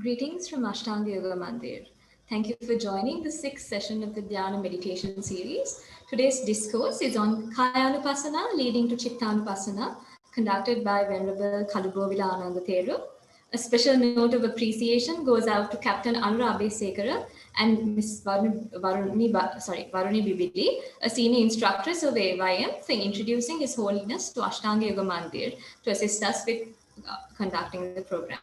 Greetings from Ashtanga Yoga Mandir. Thank you for joining the sixth session of the Dhyana meditation series. Today's discourse is on Kayanupasana leading to Chittanupasana, conducted by Venerable Kalugovila Ananda Theru. A special note of appreciation goes out to Captain Anura Abesekara and Ms. Varuni Bibili, a senior instructor of AYM, for introducing His Holiness to Ashtanga Yoga Mandir to assist us with conducting the program.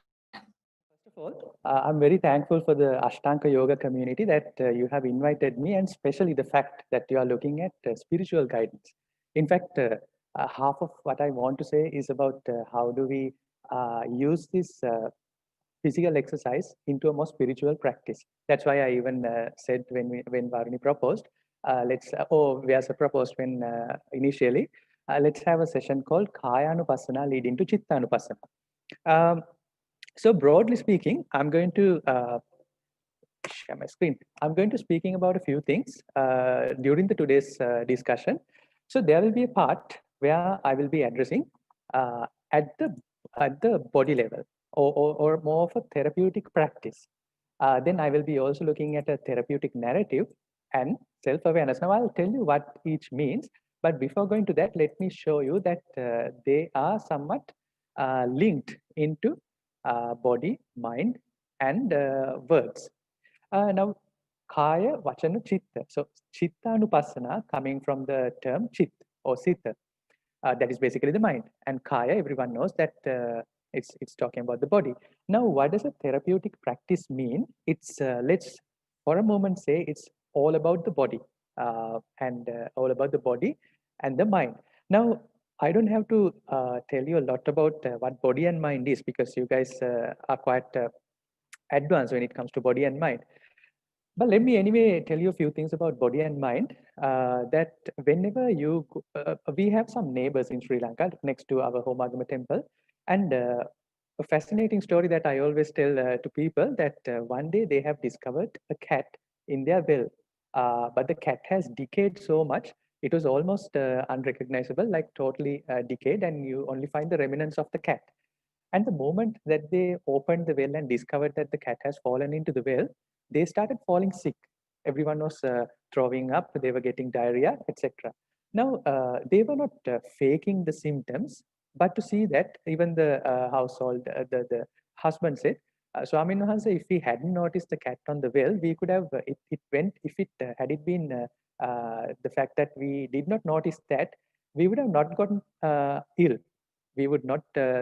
First of all, I'm very thankful for the Ashtanga Yoga community that you have invited me, and especially the fact that you are looking at spiritual guidance. In fact, half of what I want to say is about how do we use this physical exercise into a more spiritual practice. That's why I even said when Varuni proposed, Vyasa proposed when initially, let's have a session called Kayanupasana leading to Chittanupasana. So broadly speaking, I'm going to share my screen. I'm going to speaking about a few things during the today's discussion. So there will be a part where I will be addressing uh, at the body level or more of a therapeutic practice. Then I will be also looking at a therapeutic narrative and self-awareness. Now I'll tell you what each means, but before going to that, let me show you that they are somewhat linked into body, mind, and words. Now, kaya, vachana, chitta. So, chitta anupassana coming from the term chit or sita. That is basically the mind. And kaya, everyone knows that it's talking about the body. Now, what does a therapeutic practice mean? It's let's for a moment say it's all about the body and all about the body and the mind. Now, I don't have to tell you a lot about what body and mind is because you guys are quite advanced when it comes to body and mind. But let me anyway tell you a few things about body and mind. That whenever we have some neighbors in Sri Lanka next to our Homagama temple, and a fascinating story that I always tell to people that one day they have discovered a cat in their well, but the cat has decayed so much it was almost unrecognizable, like totally decayed, and you only find the remnants of the cat. And the moment that they opened the well and discovered that the cat has fallen into the well, they started falling sick. Everyone was throwing up, they were getting diarrhea, etc. Now, they were not faking the symptoms, but to see that even the household, the husband said, Swamin Wahanse, if we hadn't noticed the cat on the well, we could have, it went, if it had it been the fact that we did not notice that, we would have not gotten ill. We would not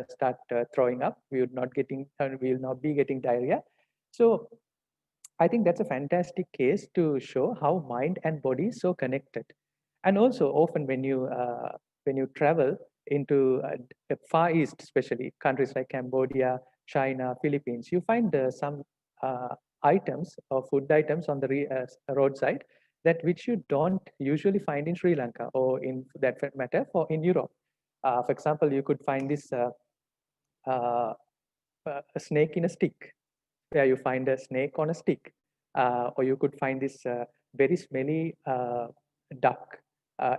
start throwing up. We will not be getting diarrhea. So I think that's a fantastic case to show how mind and body is so connected. And also often when you travel into the Far East, especially countries like Cambodia, China, Philippines, you find some items or food items on the roadside that which you don't usually find in Sri Lanka or in that matter for in Europe. For example, you could find this uh, a snake in a stick, where you find a snake on a stick, or you could find this very smelly duck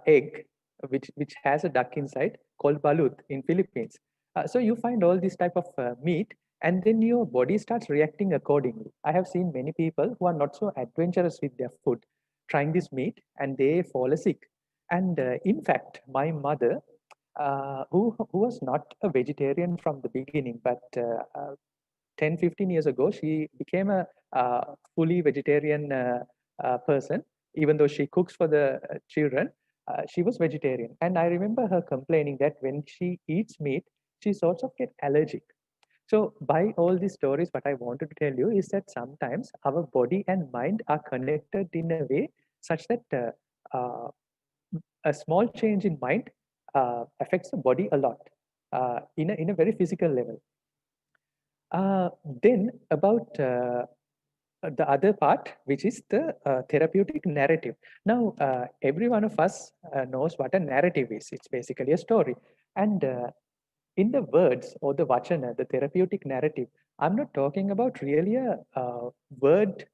egg, which has a duck inside called balut in Philippines. So you find all this type of meat, and then your body starts reacting accordingly. I have seen many people who are not so adventurous with their food, trying this meat, and they fall sick. And in fact, my mother, who was not a vegetarian from the beginning, but 10, 15 years ago, she became a fully vegetarian person. Even though she cooks for the children, she was vegetarian. And I remember her complaining that when she eats meat, she sort of get allergic. So by all these stories, what I wanted to tell you is that sometimes our body and mind are connected in a way such that uh, a small change in mind affects the body a lot in a very physical level. Then about the other part, which is the therapeutic narrative. Now, every one of us knows what a narrative is. It's basically a story. And in the words or the vachana, the therapeutic narrative, I'm not talking about really a word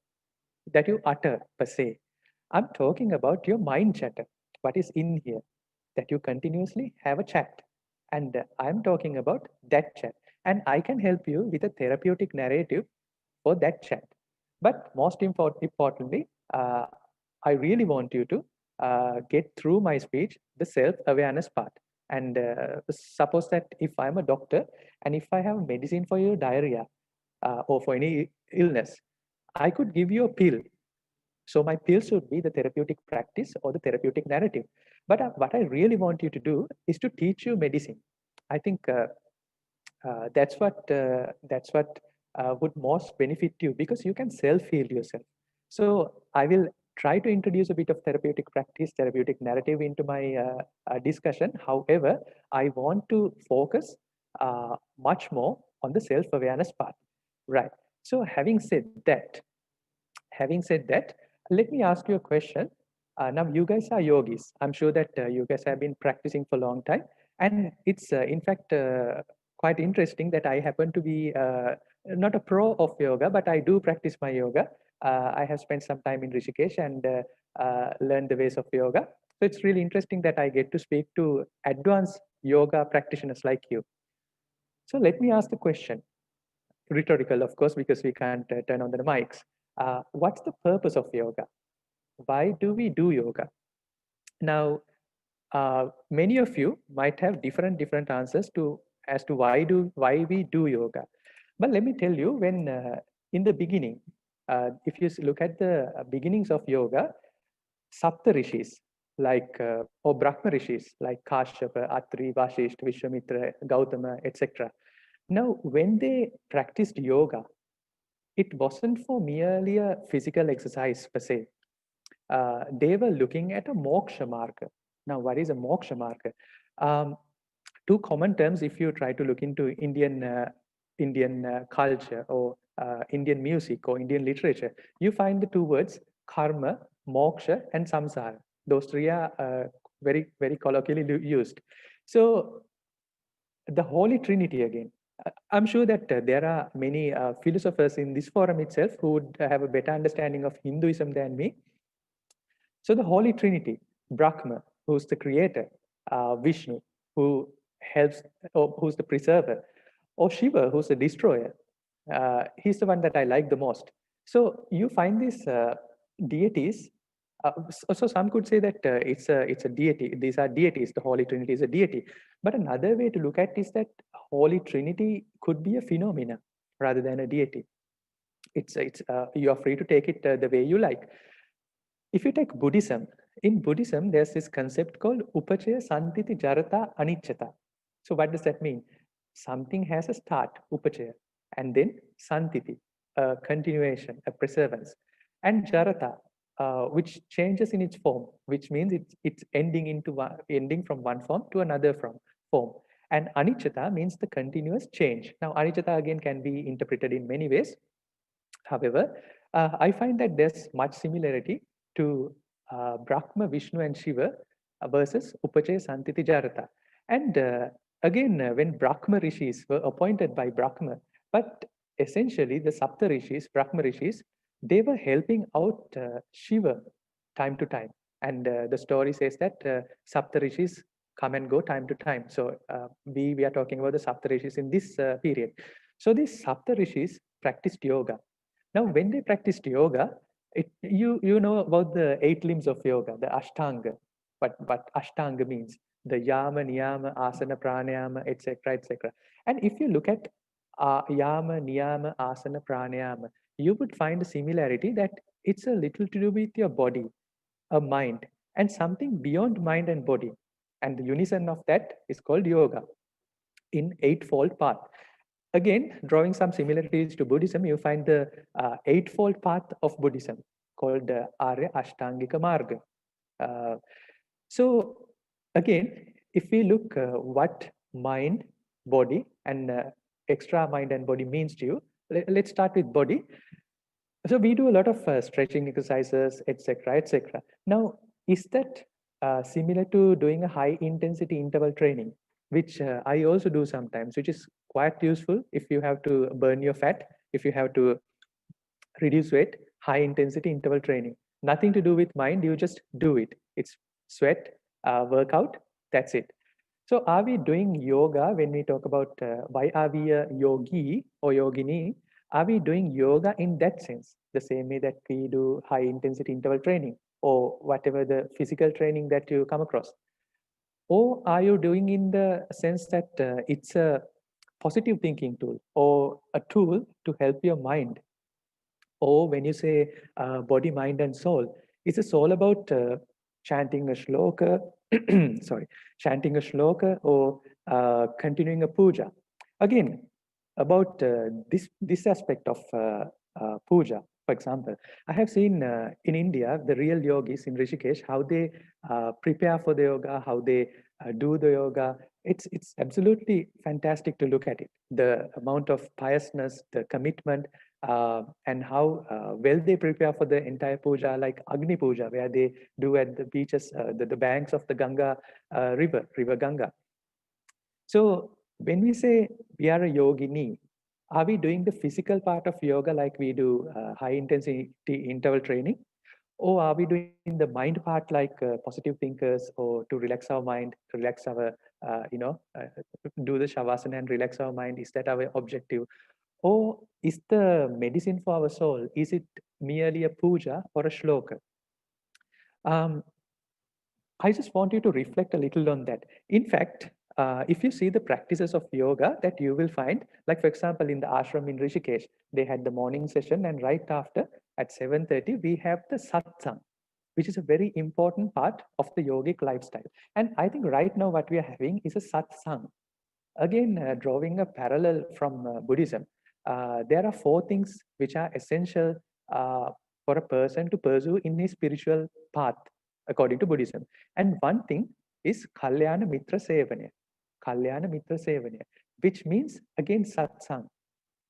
that you utter per se. I'm talking about your mind chatter, what is in here, that you continuously have a chat. And I'm talking about that chat. And I can help you with a therapeutic narrative for that chat. But most importantly, I really want you to get through my speech the self-awareness part. And suppose that if I'm a doctor and if I have medicine for your diarrhea or for any illness, I could give you a pill. So my pill should be the therapeutic practice or the therapeutic narrative. But what I really want you to do is to teach you medicine. I think that's what would most benefit you, because you can self-heal yourself. So I will try to introduce a bit of therapeutic practice, therapeutic narrative into my discussion. However, I want to focus much more on the self-awareness part. Right. So having said that, let me ask you a question. Now, you guys are yogis. I'm sure that you guys have been practicing for a long time. And it's, in fact, quite interesting that I happen to be not a pro of yoga, but I do practice my yoga. I have spent some time in Rishikesh and learned the ways of yoga. So it's really interesting that I get to speak to advanced yoga practitioners like you. So let me ask the question, rhetorical, of course, because we can't turn on the mics. What's the purpose of yoga? Why do we do yoga? Now, many of you might have different answers to as to why we do yoga. But let me tell you, when in the beginning, if you look at the beginnings of yoga, Sapta Rishis, like or Brahma Rishis, like Kashyapa, Atri, Vashisht, Vishwamitra, Gautama, etc. Now, when they practiced yoga, it wasn't for merely a physical exercise per se. They were looking at a moksha marga. Now, what is a moksha marga? Two common terms, if you try to look into Indian culture or Indian music or Indian literature, you find the two words karma, moksha, and samsara. Those three are very colloquially used. So the Holy Trinity again. I'm sure that there are many philosophers in this forum itself who would have a better understanding of Hinduism than me. So the Holy Trinity, Brahma, who's the creator, Vishnu, who helps, or who's the preserver, or Shiva, who's the destroyer. He's the one that I like the most. So you find these deities. So some could say that it's a deity. These are deities. The Holy Trinity is a deity. But another way to look at it is that Holy Trinity could be a phenomena rather than a deity. It's you are free to take it the way you like. If you take Buddhism, in Buddhism, there's this concept called Upachaya Santiti Jarata Anicchata. So what does that mean? Something has a start, Upachaya, and then Santiti, a continuation, a preservance, and Jarata, which changes in its form, which means it's ending from one form to another form. And Anicchata means the continuous change. Now, Anicchata again can be interpreted in many ways. However, I find that there's much similarity to Brahma, Vishnu, and Shiva versus Upachaya Santiti Jarata. And again, when Brahma Rishis were appointed by Brahma, but essentially the Sapta Rishis, Brahma Rishis, they were helping out Shiva time to time. And the story says that Sapta Rishis come and go time to time. So we are talking about the Sapta Rishis in this period. So these Sapta Rishis practiced yoga. Now, when they practiced yoga, you know about the 8 limbs of yoga, the Ashtanga, what Ashtanga means, the Yama, Niyama, Asana, Pranayama, etc., etc. And if you look at Yama, Niyama, Asana, Pranayama, you would find a similarity that it's a little to do with your body, a mind, and something beyond mind and body. And the unison of that is called yoga in eightfold path. Again, drawing some similarities to Buddhism, you find the eightfold path of Buddhism called the Arya Ashtangika Marga. So again, if we look what mind, body, and extra mind and body means to you, let's start with body. So we do a lot of stretching exercises, etc., etc. Now, is that similar to doing a high intensity interval training, which I also do sometimes, which is quite useful if you have to burn your fat, if you have to reduce weight, high intensity interval training. Nothing to do with mind, you just do it. It's sweat, workout, that's it. So are we doing yoga when we talk about why are we a yogi or yogini? Are we doing yoga in that sense, the same way that we do high intensity interval training or whatever the physical training that you come across? Or are you doing in the sense that it's a positive thinking tool or a tool to help your mind? Or when you say body, mind, and soul, is this all about chanting a shloka, sorry, chanting a shloka or continuing a puja? Again, about this aspect of puja, for example, I have seen in India, the real yogis in Rishikesh, how they prepare for the yoga, how they do the yoga. It's absolutely fantastic to look at it. The amount of piousness, the commitment, and how well they prepare for the entire puja, like Agni Puja, where they do at the beaches, the banks of the Ganga river Ganga. So when we say we are a yogini, are we doing the physical part of yoga like we do high intensity interval training? Or are we doing the mind part like positive thinkers or to relax our mind, to relax our, do the shavasana and relax our mind? Is that our objective? Or is the medicine for our soul, is it merely a puja or a shloka? I just want you to reflect a little on that. In fact, if you see the practices of yoga that you will find, like for example, in the ashram in Rishikesh, they had the morning session, and right after at 7:30, we have the satsang, which is a very important part of the yogic lifestyle. And I think right now what we are having is a satsang. Again, drawing a parallel from Buddhism, there are four things which are essential for a person to pursue in his spiritual path, according to Buddhism. And one thing is Kalyana Mitra Sevanya. Kalyana Mitra Sevanya, which means again satsang.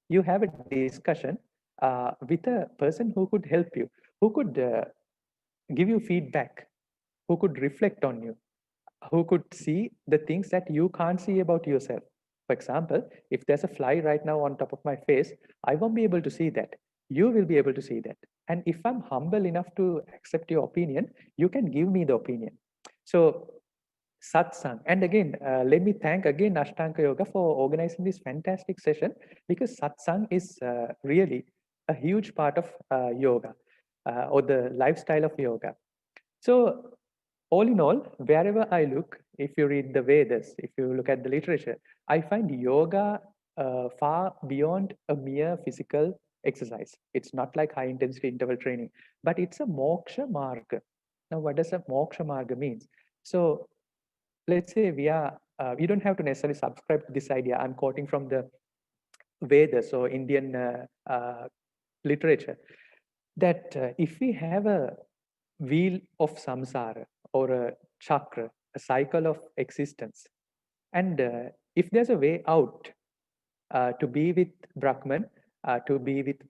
You have a discussion with a person who could help you, who could give you feedback, who could reflect on you, who could see the things that you can't see about yourself. For example, if there's a fly right now on top of my face, I won't be able to see that. You will be able to see that. And if I'm humble enough to accept your opinion, you can give me the opinion. So, satsang. And again, let me thank again Ashtanga Yoga for organizing this fantastic session, because satsang is really a huge part of yoga or the lifestyle of yoga. So all in all, wherever I look, if you read the Vedas, if you look at the literature, I find yoga far beyond a mere physical exercise. It's not like high intensity interval training, but it's a moksha marga. Now, what does a moksha marga means? So let's say you don't have to necessarily subscribe to this idea. I'm quoting from the Vedas or Indian literature, that if we have a wheel of samsara or a chakra, a cycle of existence, and if there's a way out to be with Brahman, to be with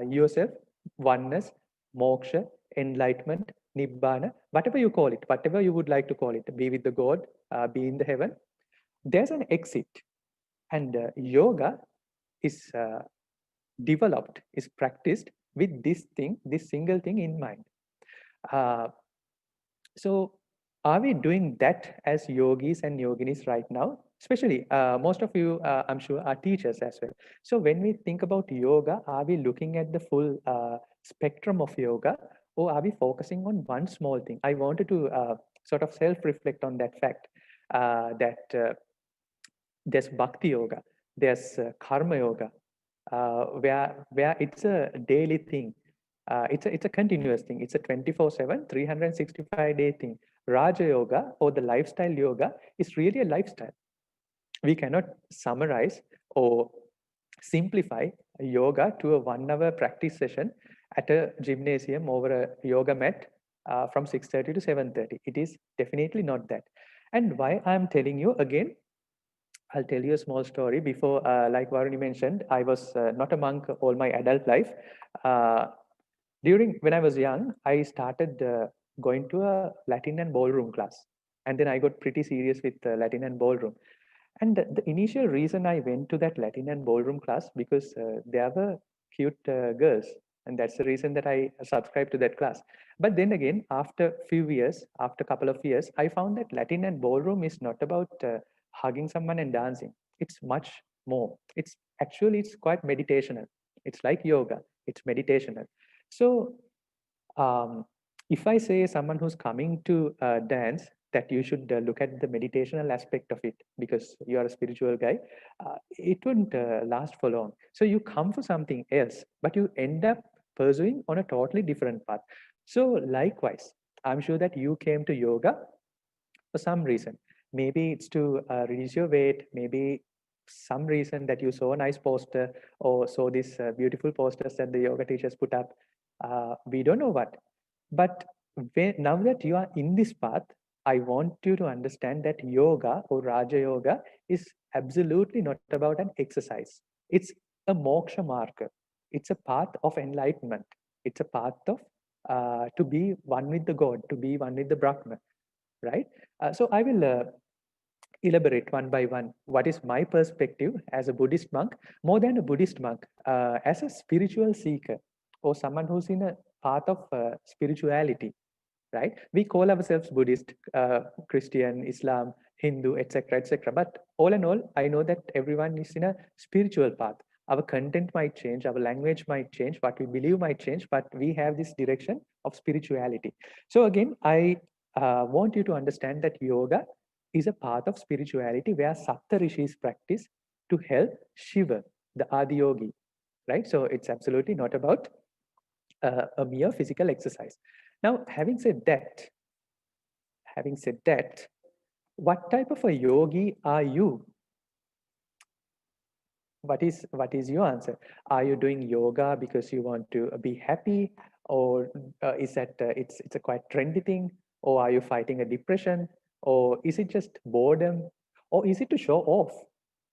yourself, oneness, moksha, enlightenment, nibbana, whatever you call it, whatever you would like to call it, be with the God, be in the heaven, there's an exit. And yoga is developed, is practiced with this thing, this single thing in mind. So are we doing that as yogis and yoginis right now? Especially, most of you, I'm sure, are teachers as well. So when we think about yoga, are we looking at the full spectrum of yoga, or are we focusing on one small thing? I wanted to sort of self-reflect on that fact, that there's bhakti yoga, there's karma yoga, where it's a daily thing. It's a continuous thing. It's a 24/7, 365-day thing. Raja Yoga or the lifestyle yoga is really a lifestyle. We cannot summarize or simplify yoga to a 1 hour practice session at a gymnasium over a yoga mat from 6:30 to 7:30. It is definitely not that. And why I'm telling you again, I'll tell you a small story. Before, like Varuni mentioned, I was not a monk all my adult life. When I was young, I started going to a Latin and ballroom class, and then I got pretty serious with Latin and ballroom. And the initial reason I went to that Latin and ballroom class, because there were cute girls, and that's the reason that I subscribed to that class. But then again, after a couple of years, I found that Latin and ballroom is not about hugging someone and dancing. It's much more. It's quite meditational. It's like yoga, it's meditational. So if I say someone who's coming to dance that you should look at the meditational aspect of it because you are a spiritual guy, it wouldn't last for long. So you come for something else, but you end up pursuing on a totally different path. So likewise, I'm sure that you came to yoga for some reason. Maybe it's to reduce your weight, maybe some reason that you saw a nice poster or saw these beautiful posters that the yoga teachers put up. We don't know what. But now that you are in this path, I want you to understand that yoga or Raja Yoga is absolutely not about an exercise. It's a moksha marker. It's a path of enlightenment. It's a path of to be one with the God, to be one with the Brahman, right? So I will elaborate one by one what is my perspective as a Buddhist monk, more than a Buddhist monk, as a spiritual seeker or someone who's in a path of spirituality, right? We call ourselves Buddhist, Christian, Islam, Hindu, etc., etc. But all in all, I know that everyone is in a spiritual path. Our content might change, our language might change, what we believe might change, but we have this direction of spirituality. So again, I want you to understand that yoga is a path of spirituality where Sapta Rishis practice to help Shiva, the Adiyogi, right? So it's absolutely not about a mere physical exercise. Now, having said that, what type of a yogi are you? What is your answer? Are you doing yoga because you want to be happy, or is that it's a quite trendy thing, or are you fighting a depression, or is it just boredom, or is it to show off?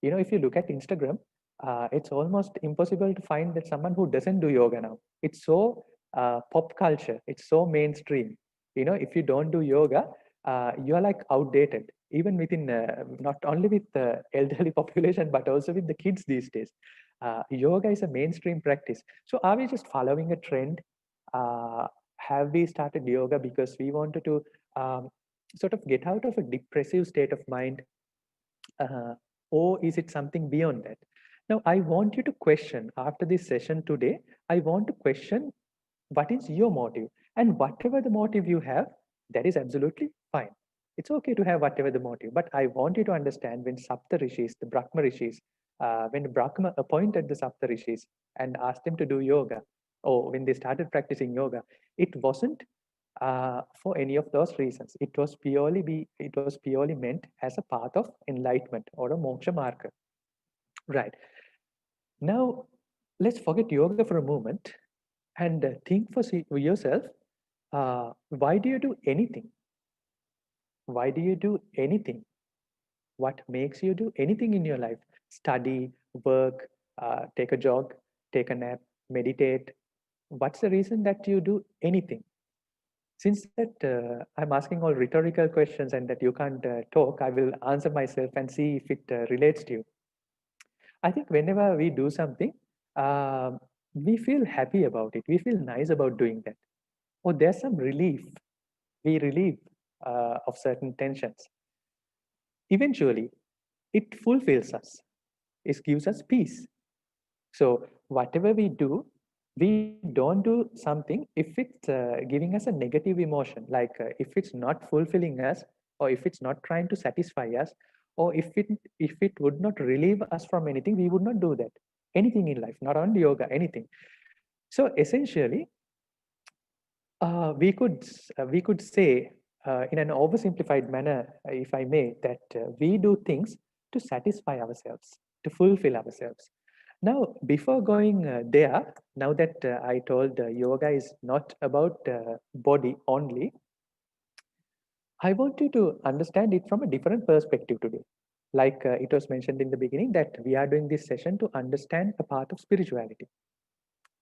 You know, if you look at Instagram, it's almost impossible to find that someone who doesn't do yoga now. It's so pop culture. It's so mainstream. You know, if you don't do yoga, you're like outdated, even within not only with the elderly population, but also with the kids these days. Yoga is a mainstream practice. So are we just following a trend? Have we started yoga because we wanted to sort of get out of a depressive state of mind? Or is it something beyond that? Now, I want you to question after this session today, I want to question what is your motive? And whatever the motive you have, that is absolutely fine. It's okay to have whatever the motive, but I want you to understand when Sapta Rishis, the Brahma Rishis, when Brahma appointed the Sapta Rishis and asked them to do yoga, or when they started practicing yoga, it wasn't for any of those reasons. It was purely meant as a path of enlightenment or a moksha marker. Right. Now, let's forget yoga for a moment and think for yourself, why do you do anything? Why do you do anything? What makes you do anything in your life? Study, work, take a jog, take a nap, meditate. What's the reason that you do anything? Since that I'm asking all rhetorical questions and that you can't talk, I will answer myself and see if it relates to you. I think whenever we do something, we feel happy about it. We feel nice about doing that. Or there's some relief. We relieve of certain tensions. Eventually, it fulfills us. It gives us peace. So whatever we do, we don't do something if it's giving us a negative emotion, like if it's not fulfilling us, or if it's not trying to satisfy us, or if it would not relieve us from anything, we would not do that. Anything in life, not only yoga, anything. So essentially, we could say in an oversimplified manner, if I may, that we do things to satisfy ourselves, to fulfill ourselves. Now, before going there, now that I told yoga is not about body only, I want you to understand it from a different perspective today. Like it was mentioned in the beginning, that we are doing this session to understand a part of spirituality.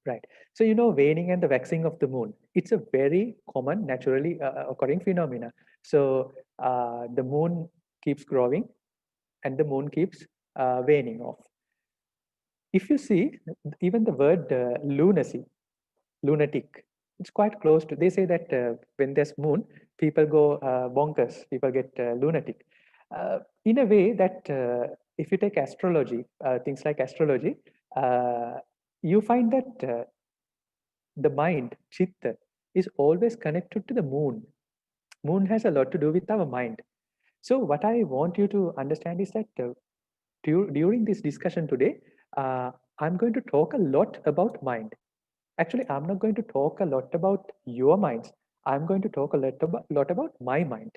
Right. So, you know, waning and the waxing of the moon, it's a very common, naturally occurring phenomena. So, the moon keeps growing and the moon keeps waning off. If you see, even the word lunacy, lunatic, it's quite close to, they say that when there's moon, people go bonkers, people get lunatic. In a way that if you take astrology, things like astrology, uh, you find that the mind, chitta, is always connected to the moon. Moon has a lot to do with our mind. So what I want you to understand is that during this discussion today, I'm going to talk a lot about mind. Actually, I'm not going to talk a lot about your minds. I'm going to talk a lot about my mind.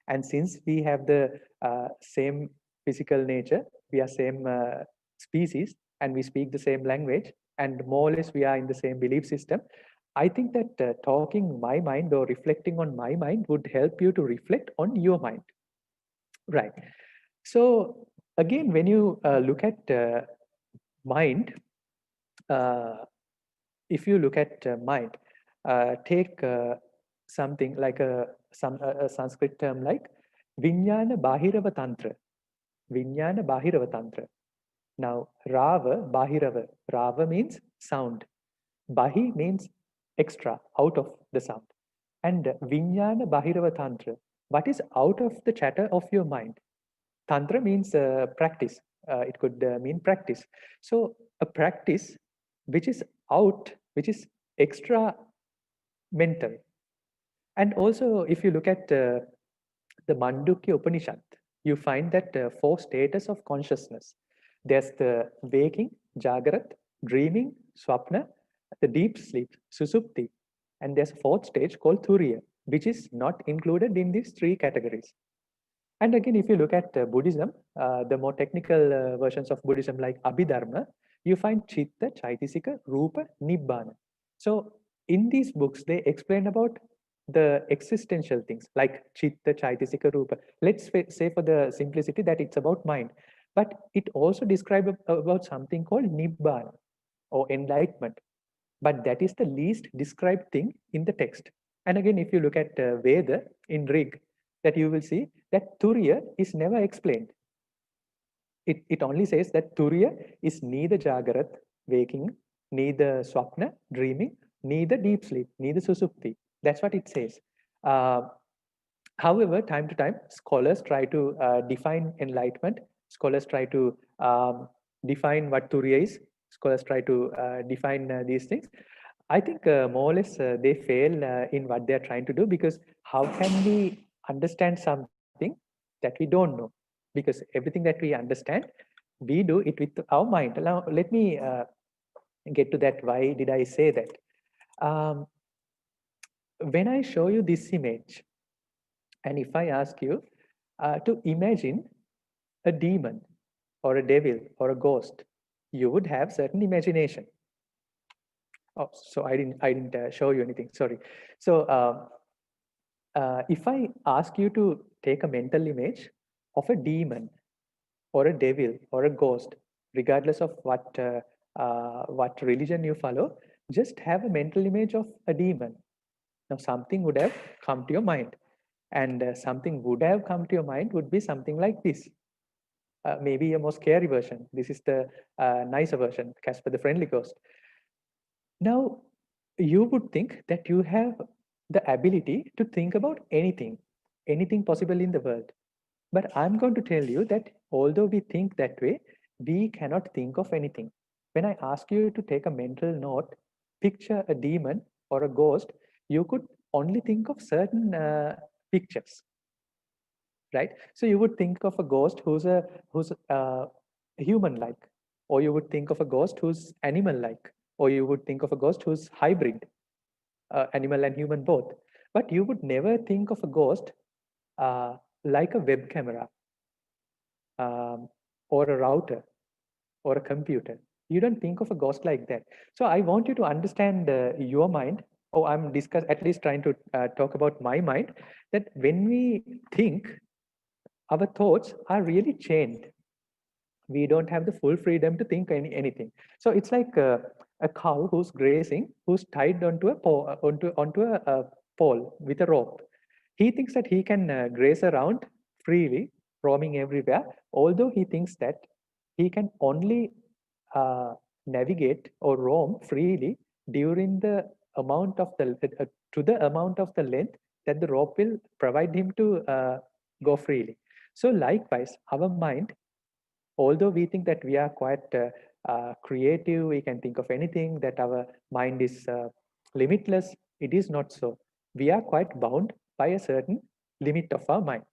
And since we have the same physical nature, we are same species, and we speak the same language, and more or less we are in the same belief system, I think that talking my mind or reflecting on my mind would help you to reflect on your mind. Right. So again, when you look at mind, uh, if you look at mind, take something like a Sanskrit term like Vijnana Bahirava Tantra. Vijnana Bahirava Tantra. Now, Rava Bahirava. Rava means sound. Bahi means extra, out of the sound. And Vijnana Bahirava Tantra. What is out of the chatter of your mind? Tantra means practice. It could mean practice. So a practice which is out, which is extra mental. And also, if you look at the Mandukya Upanishad, you find that four status of consciousness. There's the waking, Jagrat, dreaming, Swapna, the deep sleep, Susupti. And there's a fourth stage called Turiya, which is not included in these three categories. And again, if you look at Buddhism, the more technical versions of Buddhism like Abhidharma, you find Chitta, Chaitisika, Rupa, Nibbana. So in these books, they explain about the existential things like Chitta, Chaitisika, Rupa. Let's say for the simplicity that it's about mind. But it also describes about something called Nibbana or enlightenment. But that is the least described thing in the text. And again, if you look at Veda in Rig, that you will see that Turiya is never explained. It only says that Turiya is neither Jagarat, waking, neither Swapna, dreaming, neither deep sleep, neither Susupti. That's what it says. However, time to time, scholars try to define enlightenment. Scholars try to define what Turiya is. Scholars try to define these things. I think more or less they fail in what they're trying to do, because how can we understand something that we don't know? Because everything that we understand, we do it with our mind. Now, let me get to that. Why did I say that? When I show you this image, and if I ask you to imagine a demon or a devil or a ghost, you would have certain imagination. Oh, so I didn't show you anything. Sorry. So if I ask you to take a mental image of a demon or a devil or a ghost, regardless of what religion you follow, just have a mental image of a demon. Now something would have come to your mind, and something would have come to your mind would be something like this. Maybe a more scary version. This is the nicer version, Casper the Friendly Ghost. Now, you would think that you have the ability to think about anything possible in the world. But I'm going to tell you that although we think that way, we cannot think of anything. When I ask you to take a mental note, picture a demon or a ghost, you could only think of certain pictures, right? So you would think of a ghost who's human-like, or you would think of a ghost who's animal-like, or you would think of a ghost who's hybrid, animal and human both. But you would never think of a ghost like a web camera, or a router, or a computer. You don't think of a ghost like that. So I want you to understand your mind. Oh, I'm at least trying to talk about my mind, that when we think, our thoughts are really chained. We don't have the full freedom to think anything. So it's like a cow who's grazing, who's tied onto a pole with a rope. He thinks that he can graze around freely, roaming everywhere, although he thinks that he can only navigate or roam freely during the amount of the amount of the length that the rope will provide him to go freely. So likewise, our mind, although we think that we are quite creative, we can think of anything, that our mind is limitless. It is not so. We are quite bound by a certain limit of our mind.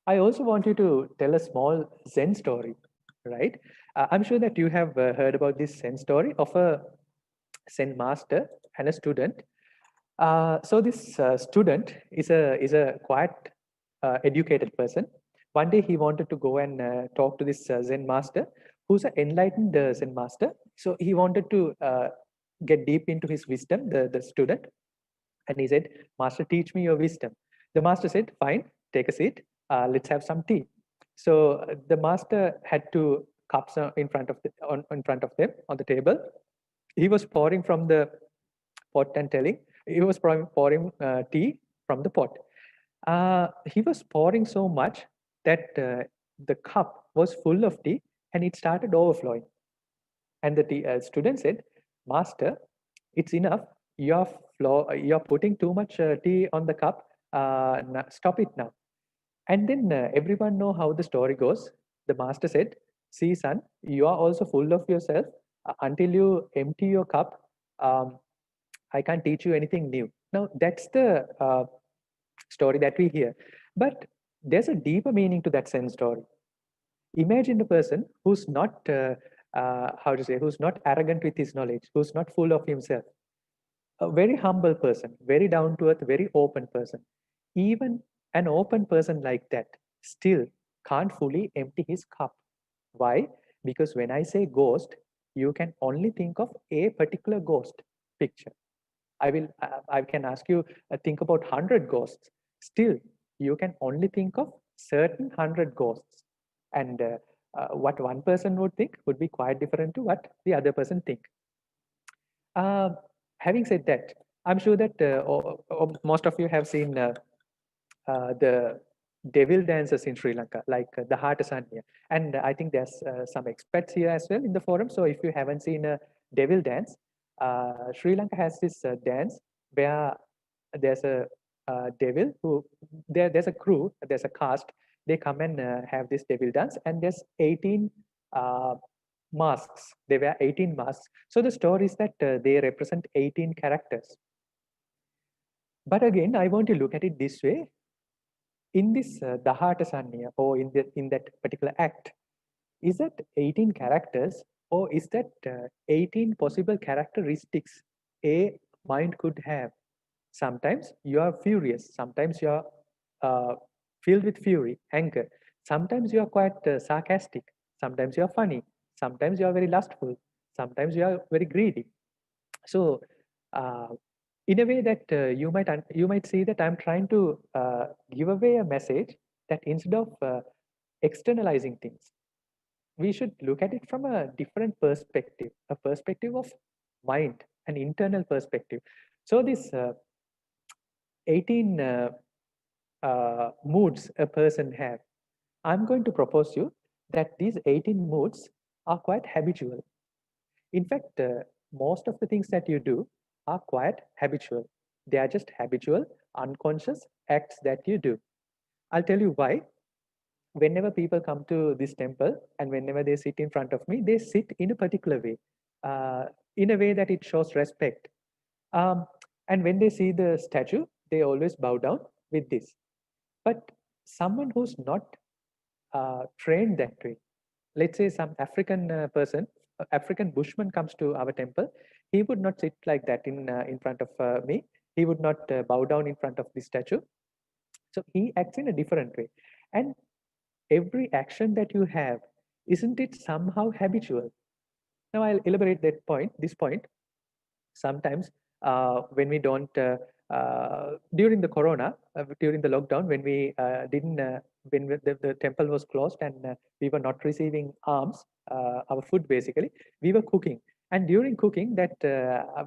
I also want you to tell a small Zen story, right? I'm sure that you have heard about this Zen story of a Zen master and a student. So this student is a quite educated person. One day he wanted to go and talk to this Zen master, who's an enlightened Zen master. So he wanted to get deep into his wisdom, the student, and he said, "Master, teach me your wisdom." The master said, "Fine, take a seat. Let's have some tea." So the master had two cups in front of them on the table. He was pouring from the pot and telling, he was pouring tea from the pot. He was pouring so much that the cup was full of tea and it started overflowing. And the student said, "Master, it's enough. You're putting too much tea on the cup. Stop it now." And then everyone know how the story goes. The master said, "See, son, you are also full of yourself. Until you empty your cup, um, I can't teach you anything new." Now, that's the story that we hear. But there's a deeper meaning to that Zen story. Imagine a person who's not, who's not arrogant with his knowledge, who's not full of himself. A very humble person, very down to earth, very open person. Even an open person like that still can't fully empty his cup. Why? Because when I say ghost, you can only think of a particular ghost picture. I can ask you think about 100 ghosts. Still, you can only think of certain 100 ghosts, and what one person would think would be quite different to what the other person think. Uh, Having said that, I'm sure that most of you have seen the devil dances in Sri Lanka, like the Hata Sanya. And I think there's some experts here as well in the forum. So if you haven't seen a devil dance, Sri Lanka has this dance where there's a devil who, there's a crew, there's a cast, they come and have this devil dance, and there's 18 uh, masks. They wear 18 masks. So the story is that they represent 18 characters. But again, I want to look at it this way. In this Dahata Sanya, or in that particular act, is that 18 characters, or is that 18 possible characteristics a mind could have? Sometimes you are furious, sometimes you are filled with fury, anger, sometimes you are quite sarcastic, sometimes you are funny, sometimes you are very lustful, sometimes you are very greedy. So uh, in a way that you might see that I'm trying to give away a message that instead of externalizing things, we should look at it from a different perspective, a perspective of mind, an internal perspective. So this 18 moods a person have, I'm going to propose you that these 18 moods are quite habitual. In fact, most of the things that you do are quite habitual. They are just habitual, unconscious acts that you do. I'll tell you why. Whenever people come to this temple and whenever they sit in front of me, they sit in a particular way, uh, in a way that it shows respect. Um, and when they see the statue, they always bow down with this. But someone who's not trained that way, let's say some African person, African bushman comes to our temple, he would not sit like that in front of me. He would not bow down in front of the statue. So he acts in a different way. And every action that you have, isn't it somehow habitual? Now I'll elaborate this point. Sometimes when we don't, during the corona, during the lockdown, when we didn't, when the temple was closed and we were not receiving alms, our food basically, we were cooking. And during cooking that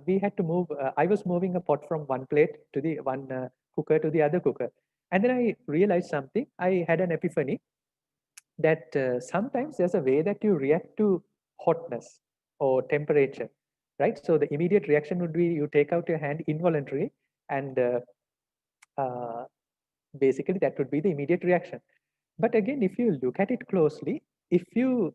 we had to move, I was moving a pot from one plate to the one cooker to the other cooker. And then I realized something. I had an epiphany that sometimes there's a way that you react to hotness or temperature, right? So the immediate reaction would be you take out your hand involuntarily, and uh, basically that would be the immediate reaction. But again, if you look at it closely, if you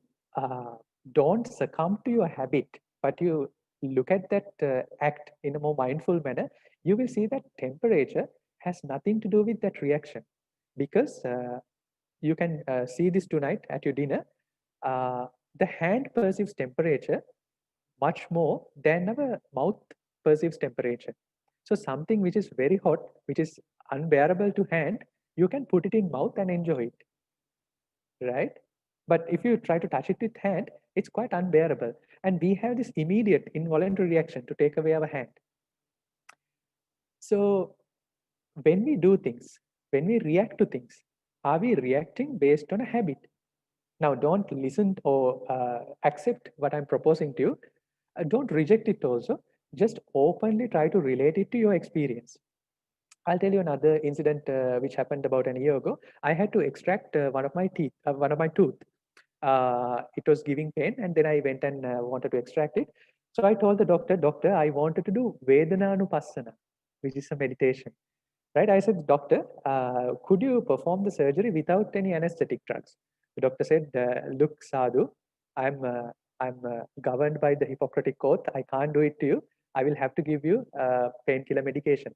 don't succumb to your habit, but you look at that act in a more mindful manner, you will see that temperature has nothing to do with that reaction. Because you can see this tonight at your dinner, the hand perceives temperature much more than our mouth perceives temperature. So something which is very hot, which is unbearable to hand, you can put it in mouth and enjoy it, right? But if you try to touch it with hand, it's quite unbearable. And we have this immediate involuntary reaction to take away our hand. So when we do things, when we react to things, are we reacting based on a habit? Now, don't listen or accept what I'm proposing to you. Don't reject it also. Just openly try to relate it to your experience. I'll tell you another incident which happened about a year ago. I had to extract one of my teeth, one of my tooth. It was giving pain, and then I went and wanted to extract it. So I told the doctor, doctor, I wanted to do Vedananupassana, which is a meditation. Right? I said, doctor, could you perform the surgery without any anesthetic drugs? The doctor said, look, Sadhu, I'm governed by the Hippocratic oath. I can't do it to you. I will have to give you painkiller medication.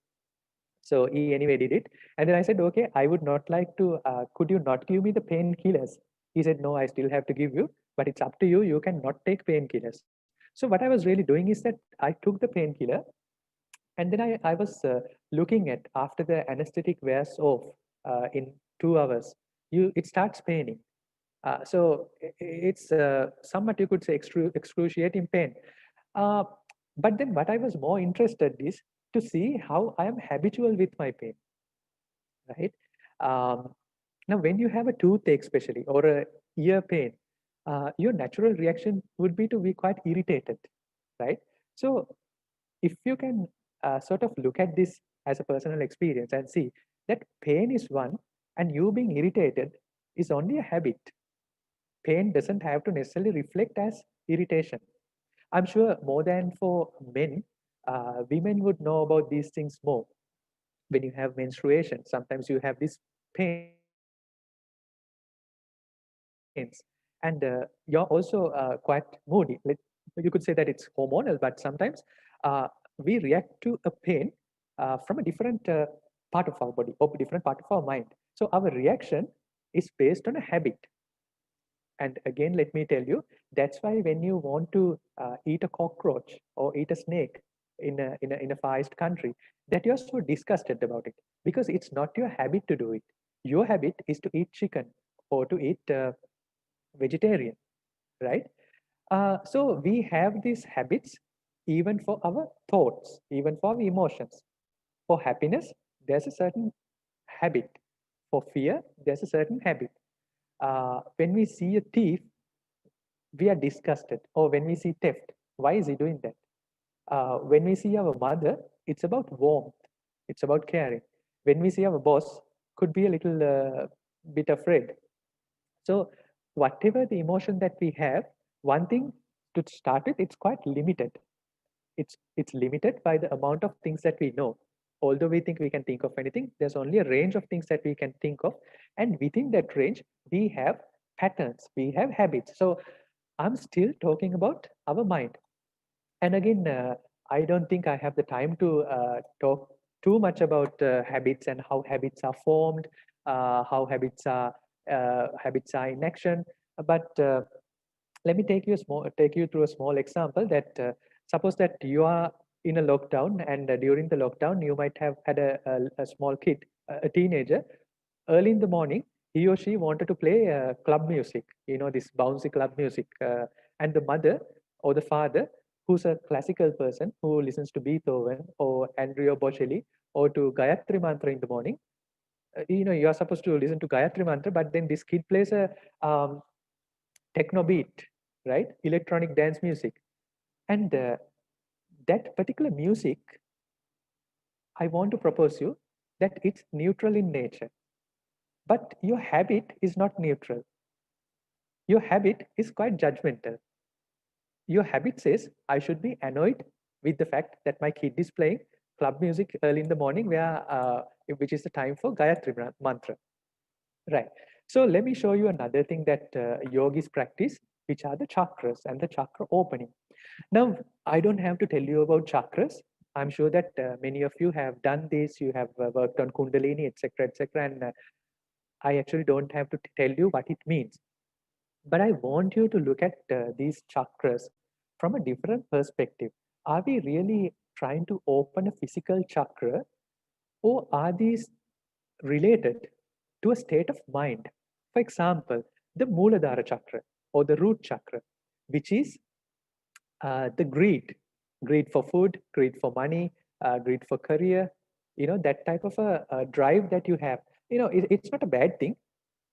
So he anyway did it. And then I said, okay, I would not like to, could you not give me the painkillers? He said, no, I still have to give you, but it's up to you. You cannot take painkillers. So what I was really doing is that I took the painkiller, and then I was looking at after the anesthetic wears off in 2 hours, it starts paining. So it's somewhat you could say excruciating pain. Uh, but then what I was more interested is to see how I am habitual with my pain, right? Um, Now, when you have a toothache, especially, or a ear pain, your natural reaction would be to be quite irritated, right? So if you can sort of look at this as a personal experience and see that pain is one and you being irritated is only a habit. Pain doesn't have to necessarily reflect as irritation. I'm sure more than for men, women would know about these things more. When you have menstruation, sometimes you have these pains, and you're also quite moody. You could say that it's hormonal, but sometimes uh, we react to a pain from a different part of our body or different part of our mind. So our reaction is based on a habit. And again, let me tell you, that's why when you want to eat a cockroach or eat a snake in a Far East country, that you're so disgusted about it because it's not your habit to do it. Your habit is to eat chicken or to eat vegetarian, right? So we have these habits even for our thoughts, even for our emotions. For happiness, there's a certain habit. For fear, there's a certain habit. When we see a thief, we are disgusted. Or when we see theft, why is he doing that? When we see our mother, it's about warmth. It's about caring. When we see our boss, could be a little bit afraid. So whatever the emotion that we have, one thing to start with, it's quite limited. It's limited by the amount of things that we know. Although we think we can think of anything, there's only a range of things that we can think of, and within that range, we have patterns, we have habits. So I'm still talking about our mind. And again, I don't think I have the time to talk too much about habits and how habits are formed, how habits are in action. But let me take you through a small example. That suppose that you are in a lockdown, and during the lockdown, you might have had a small kid, a teenager. Early in the morning, he or she wanted to play club music, this bouncy club music, and the mother or the father, who's a classical person who listens to Beethoven or Andrea Bocelli or to Gayatri Mantra in the morning. You are supposed to listen to Gayatri Mantra, but then this kid plays a um, techno beat, right? Electronic dance music. And that particular music, I want to propose you that it's neutral in nature. But your habit is not neutral. Your habit is quite judgmental. Your habit says, I should be annoyed with the fact that my kid is playing club music early in the morning, which is the time for Gayatri Mantra. Right. So let me show you another thing that yogis practice. which are the chakras and the chakra opening. Now, I don't have to tell you about chakras. I'm sure that many of you have done this, you have worked on Kundalini, etc., and I actually don't have to tell you what it means. But I want you to look at these chakras from a different perspective. Are we really trying to open a physical chakra, or are these related to a state of mind? For example, the Muladhara chakra or the root chakra, which is the greed for food, greed for money, greed for career, that type of a drive that you have. It's not a bad thing.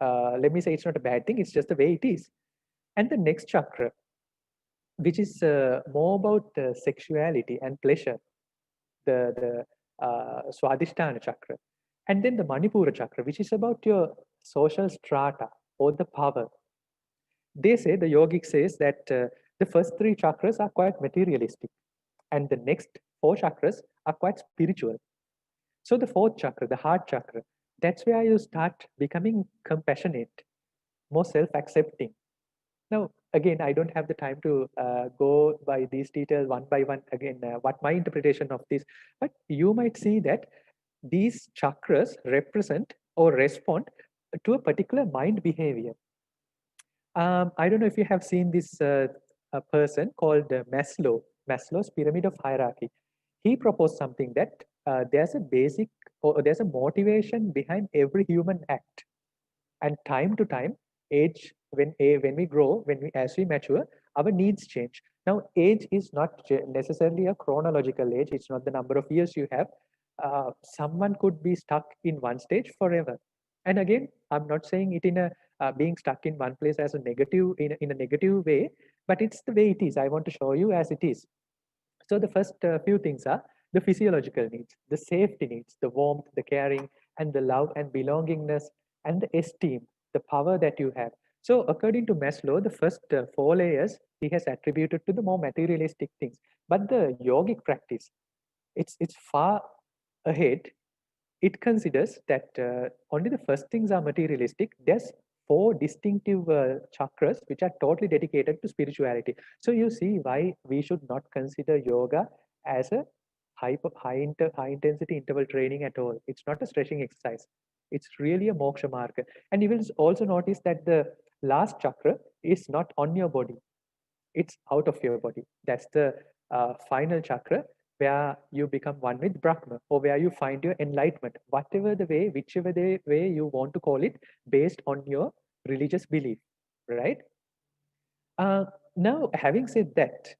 Let me say it's not a bad thing. It's just the way it is. And the next chakra, which is more about sexuality and pleasure, the Swadhisthana chakra. And then the Manipura chakra, which is about your social strata or the power. They say, the yogic says that the first three chakras are quite materialistic, and the next four chakras are quite spiritual. So the fourth chakra, the heart chakra, that's where you start becoming compassionate, more self-accepting. Now, again, I don't have the time to go by these details one by one, again, what my interpretation of this, but you might see that these chakras represent or respond to a particular mind behavior. I don't know if you have seen this a person called Maslow's pyramid of hierarchy. He proposed something that there's a basic, or there's a motivation behind every human act, and time to time, age, when we grow, as we mature, our needs change. Now, age is not necessarily a chronological age. It's not the number of years you have. Someone could be stuck in one stage forever. And again, I'm not saying it in a being stuck in one place as a negative, in a negative way, but it's the way it is. I want to show you as it is. So the first few things are the physiological needs, the safety needs, the warmth, the caring, and the love and belongingness, and the esteem, the power that you have. So according to Maslow, the first four layers he has attributed to the more materialistic things. But the yogic practice, it's far ahead. It considers that only the first things are materialistic. There's four distinctive chakras which are totally dedicated to spirituality. So you see why we should not consider yoga as a high intensity interval training at all. It's not a stretching exercise. It's really a moksha marga. And you will also notice that the last chakra is not on your body. It's out of your body. That's the final chakra, where you become one with Brahma, or where you find your enlightenment, whatever the way, whichever the way you want to call it, based on your religious belief, right? Now, having said that,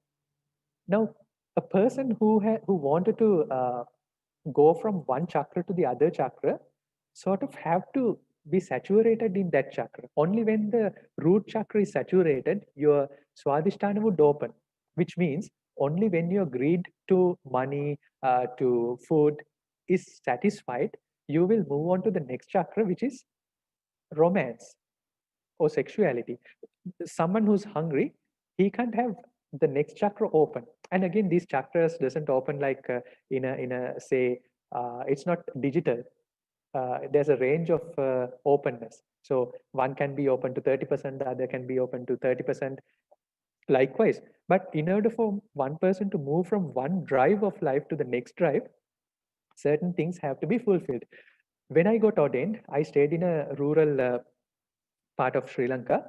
now a person who wanted to go from one chakra to the other chakra sort of have to be saturated in that chakra. Only when the root chakra is saturated, your Swadhisthana would open, which means only when your greed to money, to food is satisfied, you will move on to the next chakra, which is romance or sexuality. Someone who's hungry, he can't have the next chakra open. And again, these chakras doesn't open like in a say, it's not digital. There's a range of openness. So one can be open to 30%, the other can be open to 30%. Likewise, but in order for one person to move from one drive of life to the next drive, certain things have to be fulfilled. When I got ordained, I stayed in a rural part of Sri Lanka.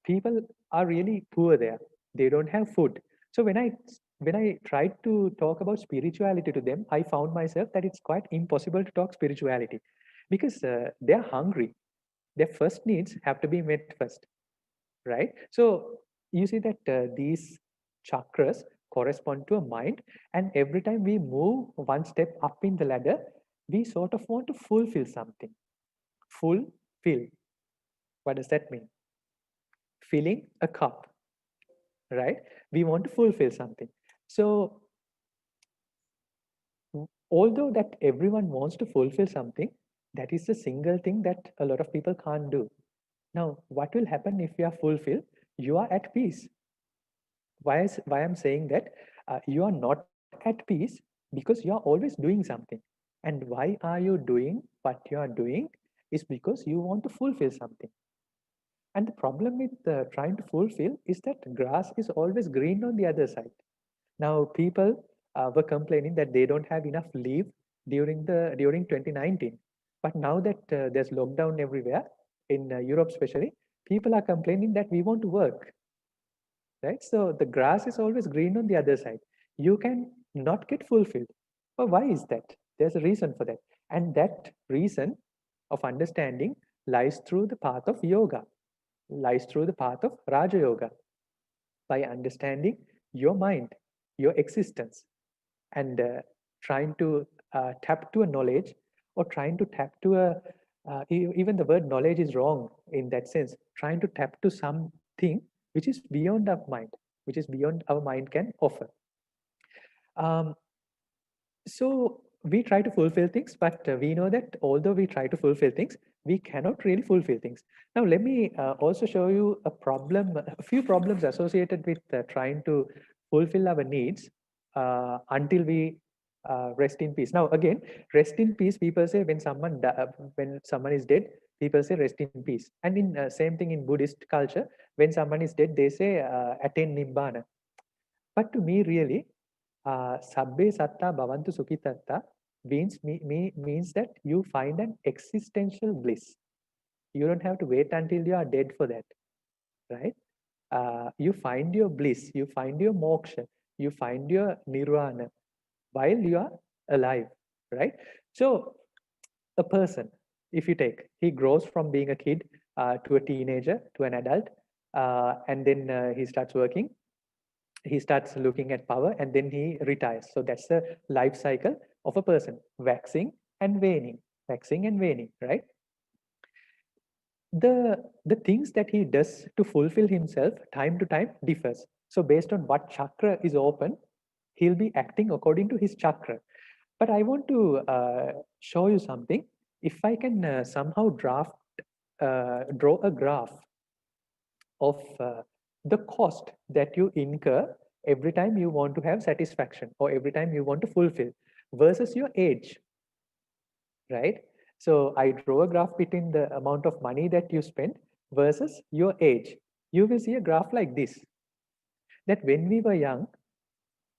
People are really poor there. They don't have food. So when I tried to talk about spirituality to them, I found myself that it's quite impossible to talk spirituality, because they're hungry. Their first needs have to be met first, right? So you see that these chakras correspond to a mind, and every time we move one step up in the ladder, we sort of want to fulfill something. Fulfill. What does that mean? Filling a cup, right? We want to fulfill something. So although that everyone wants to fulfill something, that is the single thing that a lot of people can't do. Now, what will happen if you are fulfilled? You are at peace. Why I'm saying that? You are not at peace because you are always doing something. And why are you doing what you are doing? Is because you want to fulfill something. And the problem with trying to fulfill is that grass is always green on the other side. Now, people were complaining that they don't have enough leave during 2019. But now that there's lockdown everywhere, in Europe especially, people are complaining that we want to work, right? So the grass is always green on the other side. You can not get fulfilled. But why is that? There's a reason for that. And that reason of understanding lies through the path of yoga, lies through the path of Raja Yoga, by understanding your mind, your existence, and trying to tap to a knowledge, or trying to tap to even the word knowledge is wrong in that sense, trying to tap to something which is beyond our mind, which is beyond our mind can offer. Um, so we try to fulfill things, but we know that although we try to fulfill things, we cannot really fulfill things. Now, let me also show you a few problems associated with trying to fulfill our needs until we rest in peace. Now, again, rest in peace, people say when someone is dead, people say rest in peace. And in same thing in Buddhist culture, when someone is dead, they say attain nibbana. But to me, really, sabbe satta bhavantu sukhitatta means that you find an existential bliss. You don't have to wait until you are dead for that, right? You find your bliss, you find your moksha, you find your nirvana while you are alive, right? So a person, if you take, he grows from being a kid to a teenager to an adult, and then he starts working, he starts looking at power, and then he retires. So that's the life cycle of a person, waxing and waning, waxing and waning, right? The things that he does to fulfill himself time to time differs. So based on what chakra is open, he'll be acting according to his chakra. But I want to show you something. If I can somehow draw a graph of the cost that you incur every time you want to have satisfaction, or every time you want to fulfill, versus your age, right? So I draw a graph between the amount of money that you spend versus your age. You will see a graph like this, that when we were young,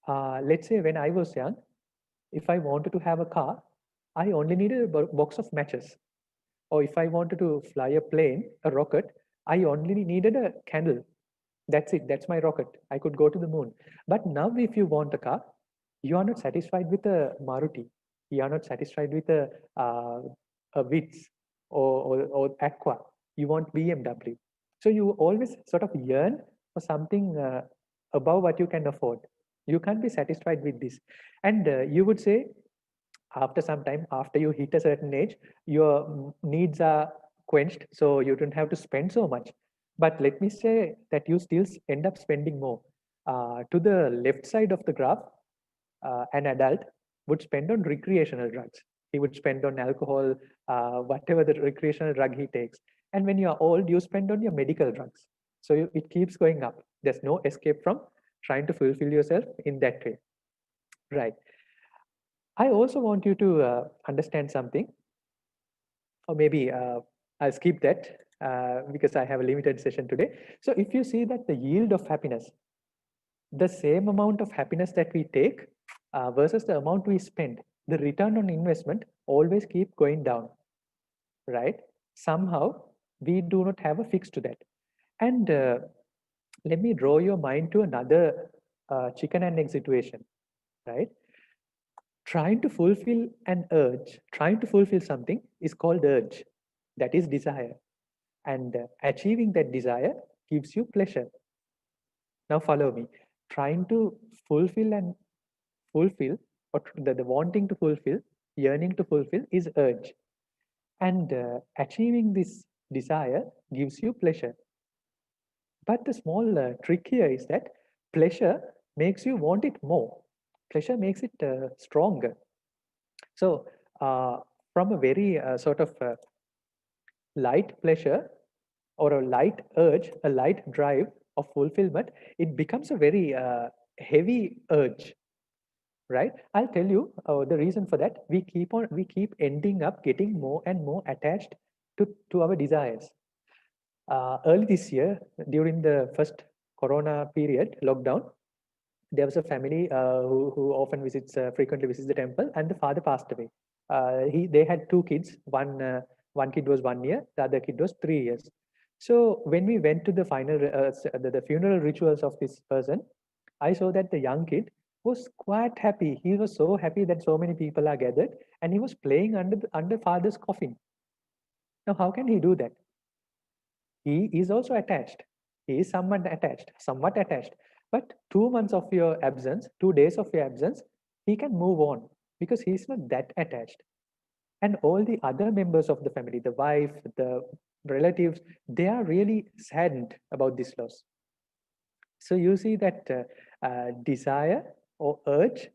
let's say when I was young, if I wanted to have a car, I only needed a box of matches. Or if I wanted to fly a plane, a rocket, I only needed a candle. That's it. That's my rocket. I could go to the moon. But now, if you want a car, you are not satisfied with a Maruti. You are not satisfied with a Vitz or Aqua. You want BMW. So you always sort of yearn for something above what you can afford. You can't be satisfied with this. And you would say, after some time, after you hit a certain age, your needs are quenched, so you don't have to spend so much. But let me say that you still end up spending more. To the left side of the graph, an adult would spend on recreational drugs. He would spend on alcohol, whatever the recreational drug he takes. And when you are old, you spend on your medical drugs. So it keeps going up. There's no escape from trying to fulfill yourself in that way. Right. I also want you to understand something, or maybe I'll skip that because I have a limited session today. So if you see that the yield of happiness, the same amount of happiness that we take versus the amount we spend, the return on investment always keep going down, right? Somehow we do not have a fix to that. And let me draw your mind to another chicken and egg situation, right? Trying to fulfill an urge, trying to fulfill something is called urge, that is desire. And achieving that desire gives you pleasure. Now follow me. Trying to fulfill and fulfill, or the wanting to fulfill, yearning to fulfill is urge. And achieving this desire gives you pleasure. But the small trick here is that pleasure makes you want it more. Pleasure makes it stronger. So from a very sort of light pleasure or a light urge, a light drive of fulfillment, it becomes a very heavy urge, right? I'll tell you the reason for that. We keep ending up getting more and more attached to our desires. Early this year, during the first Corona period, lockdown, there was a family who often visits, frequently visits the temple, and the father passed away. They had two kids. One kid was 1 year, the other kid was 3 years. So when we went to the the funeral rituals of this person, I saw that the young kid was quite happy. He was so happy that so many people are gathered, and he was playing under father's coffin. Now, how can he do that? He is also attached. He is somewhat attached. But 2 months of your absence, 2 days of your absence, he can move on because he is not that attached. And all the other members of the family, the wife, the relatives, they are really saddened about this loss. So you see that desire or urge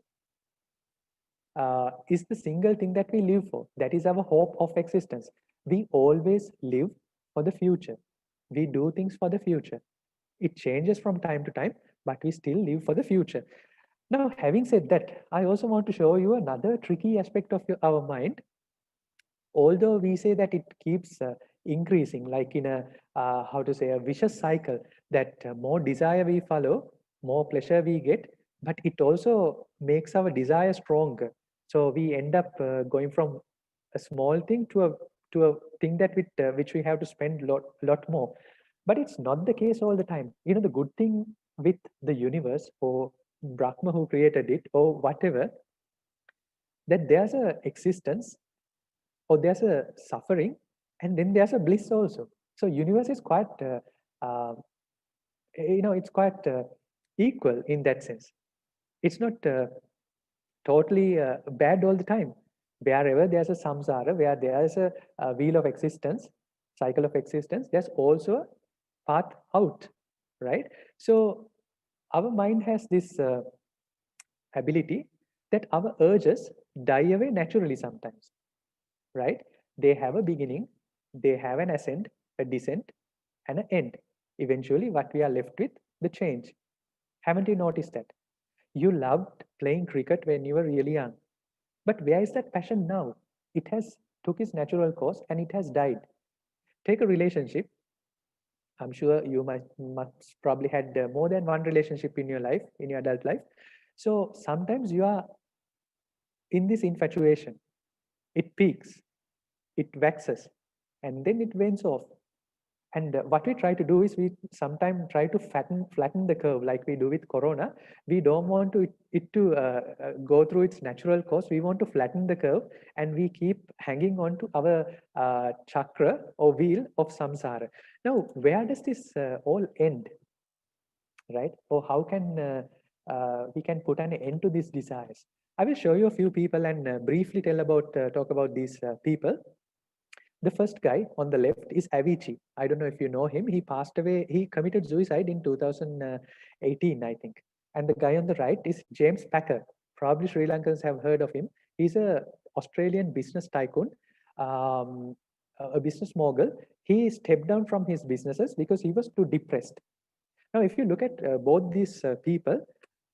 is the single thing that we live for. That is our hope of existence. We always live for the future. We do things for the future. It changes from time to time, but we still live for the future. Now, having said that, I also want to show you another tricky aspect of our mind. Although we say that it keeps increasing, like in a, how to say, a vicious cycle, that more desire we follow, more pleasure we get, but it also makes our desire stronger. So we end up going from a small thing to a thing that which we have to spend lot more. But it's not the case all the time. You know, the good thing with the universe or Brahma who created it or whatever, that there's a existence or there's a suffering and then there's a bliss also. So universe is quite, it's quite equal in that sense. It's not totally bad all the time. Wherever there's a samsara, where there is a wheel of existence, cycle of existence, there's also a path out, right? So our mind has this ability that our urges die away naturally sometimes, right? They have a beginning, they have an ascent, a descent, and an end. Eventually, what we are left with, the change. Haven't you noticed that? You loved playing cricket when you were really young. But where is that passion now? It has took its natural course and it has died. Take a relationship. I'm sure you must probably had more than one relationship in your life, in your adult life. So sometimes you are in this infatuation. It peaks, it waxes, and then it wanes off. And what we try to do is we sometimes try to flatten the curve like we do with Corona. We don't want it to go through its natural course. We want to flatten the curve and we keep hanging on to our chakra or wheel of samsara. Now, where does this all end, right? Or how can we can put an end to these desires? I will show you a few people and briefly talk about these people. The first guy on the left is Avicii. I don't know if you know him. He passed away. He committed suicide in 2018, I think. And the guy on the right is James Packer. Probably Sri Lankans have heard of him. He's a Australian business tycoon, um, a business mogul. He stepped down from his businesses because he was too depressed. Now, if you look at both these people,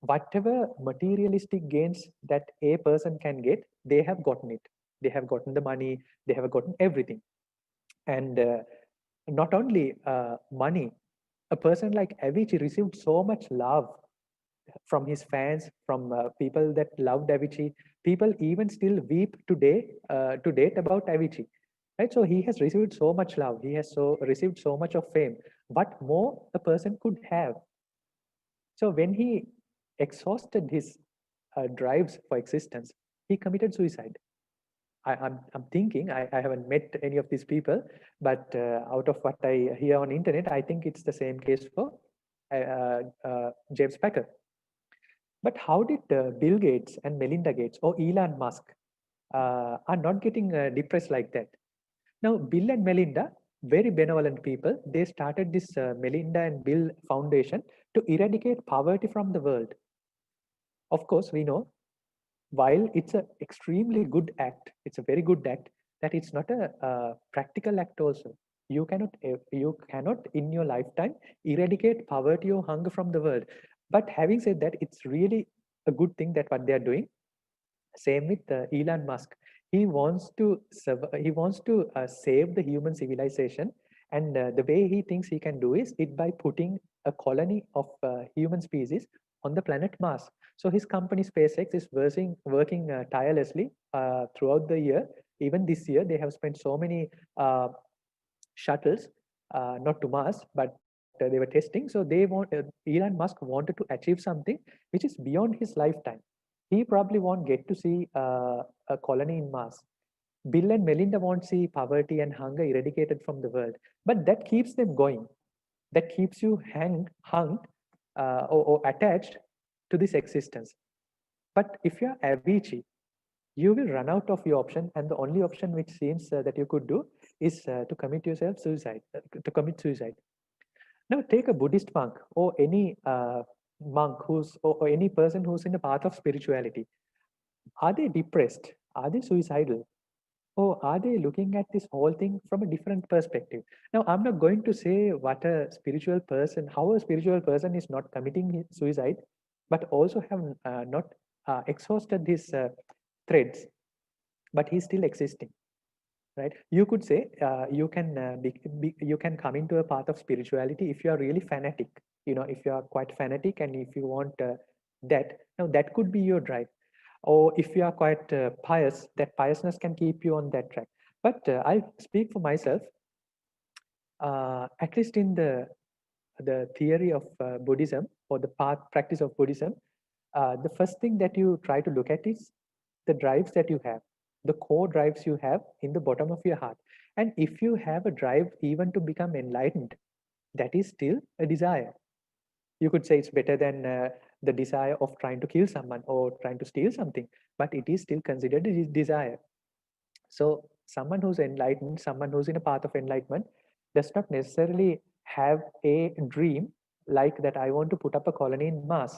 whatever materialistic gains that a person can get, they have gotten it. They have gotten the money, they have gotten everything. And not only money, a person like Avicii received so much love from his fans, from people that loved Avicii. People even still weep today, to date about Avicii. Right? So he has received so much love. He has received so much of fame. What more a person could have? So when he exhausted his drives for existence, he committed suicide. I'm thinking, I haven't met any of these people, but out of what I hear on internet, I think it's the same case for James Packer. But how did Bill Gates and Melinda Gates or Elon Musk are not getting depressed like that? Now, Bill and Melinda, very benevolent people, they started this Melinda and Bill Foundation to eradicate poverty from the world. Of course, we know while it's an extremely good act, it's a very good act, that it's not a practical act also. You cannot in your lifetime eradicate poverty or hunger from the world. But having said that, it's really a good thing that what they are doing. Same with Elon Musk. He wants to save the human civilization, And the way he thinks he can do is it by putting a colony of human species on the planet Mars. So his company SpaceX is working tirelessly throughout the year. Even this year, they have spent so many shuttles, not to Mars, but they were testing. So Elon Musk wanted to achieve something which is beyond his lifetime. He probably won't get to see a colony in Mars. Bill and Melinda won't see poverty and hunger eradicated from the world, but that keeps them going. That keeps you hung or attached to this existence. But if you're Avicii, you will run out of your option, and the only option which seems that you could do is to commit suicide. Now take a Buddhist monk or any monk or any person who's in the path of spirituality. Are they depressed? Are they suicidal? Or are they looking at this whole thing from a different perspective? Now, I'm not going to say how a spiritual person is not committing suicide, but also have not exhausted his threads, but he's still existing, right? You could say you can come into a path of spirituality if you are really fanatic. If you are quite fanatic and if you want that, now that could be your drive. Or if you are quite pious, that piousness can keep you on that track. But I speak for myself. At least in the theory of Buddhism or the practice of Buddhism, the first thing that you try to look at is the drives that you have, the core drives you have in the bottom of your heart. And if you have a drive even to become enlightened, that is still a desire. You could say it's better than the desire of trying to kill someone or trying to steal something, but it is still considered a desire. So someone who's enlightened, someone who's in a path of enlightenment, does not necessarily have a dream like that I want to put up a colony in Mars,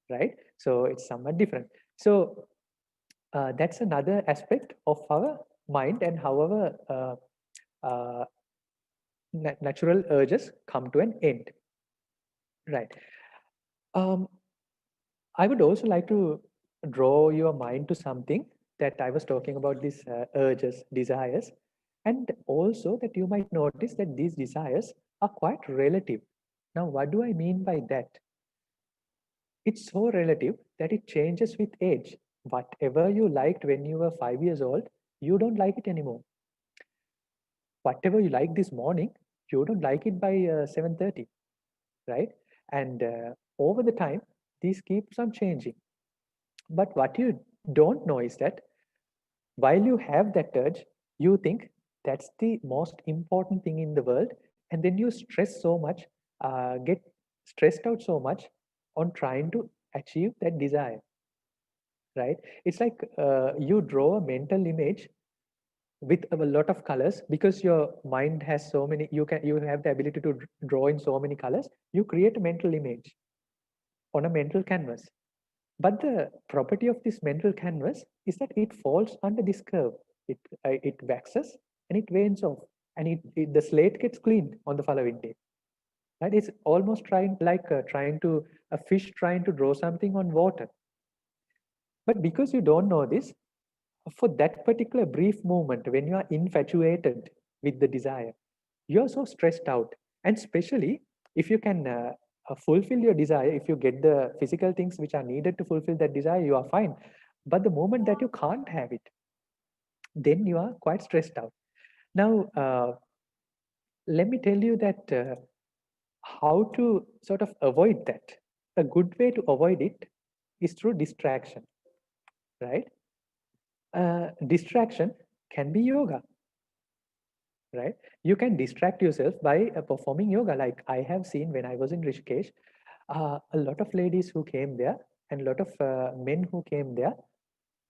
right? So it's somewhat different. So that's another aspect of our mind and however natural urges come to an end, right? I would also like to draw your mind to something that I was talking about, these urges, desires, and also that you might notice that these desires are quite relative. Now, what do I mean by that? It's so relative that it changes with age. Whatever you liked when you were 5 years old, you don't like it anymore. Whatever you like this morning, you don't like it by 7:30, right? And over the time, these keeps on changing. But what you don't know is that while you have that urge, you think that's the most important thing in the world. And then you stress so much, get stressed out so much on trying to achieve that desire, right? It's like you draw a mental image with a lot of colors because your mind has so many, you have the ability to draw in so many colors. You create a mental image on a mental canvas. But the property of this mental canvas is that it falls under this curve. It waxes and it wanes off, and the slate gets cleaned on the following day. Right? It's almost trying to a fish trying to draw something on water. But because you don't know this, for that particular brief moment when you are infatuated with the desire, you're so stressed out. And especially if you can fulfill your desire, if you get the physical things which are needed to fulfill that desire, you are fine. But the moment that you can't have it, then you are quite stressed out. Now, let me tell you that how to sort of avoid that. A good way to avoid it is through distraction, right? Distraction can be yoga, right? You can distract yourself by performing yoga. Like I have seen when I was in Rishikesh, a lot of ladies who came there and a lot of men who came there,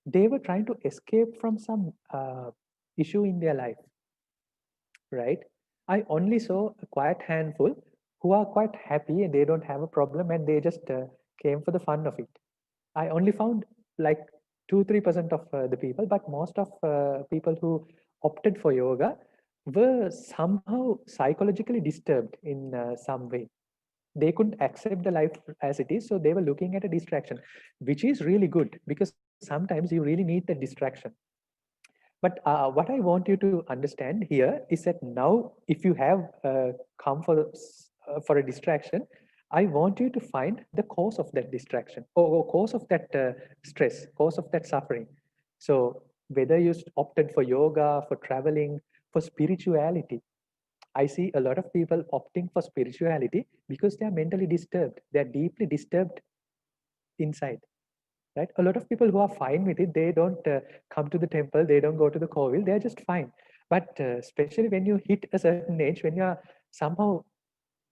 they were trying to escape from some issue in their life, right? I only saw a quiet handful who are quite happy and they don't have a problem and they just came for the fun of it. I only found like 2-3% of the people, but most of people who opted for yoga were somehow psychologically disturbed in some way. They couldn't accept the life as it is, so they were looking at a distraction, which is really good because sometimes you really need the distraction. But what I want you to understand here is that now, if you have come for a distraction, I want you to find the cause of that distraction, or cause of that stress, cause of that suffering. So whether you opted for yoga, for traveling, for spirituality, I see a lot of people opting for spirituality because they are mentally disturbed. They are deeply disturbed inside, right? A lot of people who are fine with it, they don't come to the temple, they don't go to the kovil, they're just fine. But especially when you hit a certain age, when you are somehow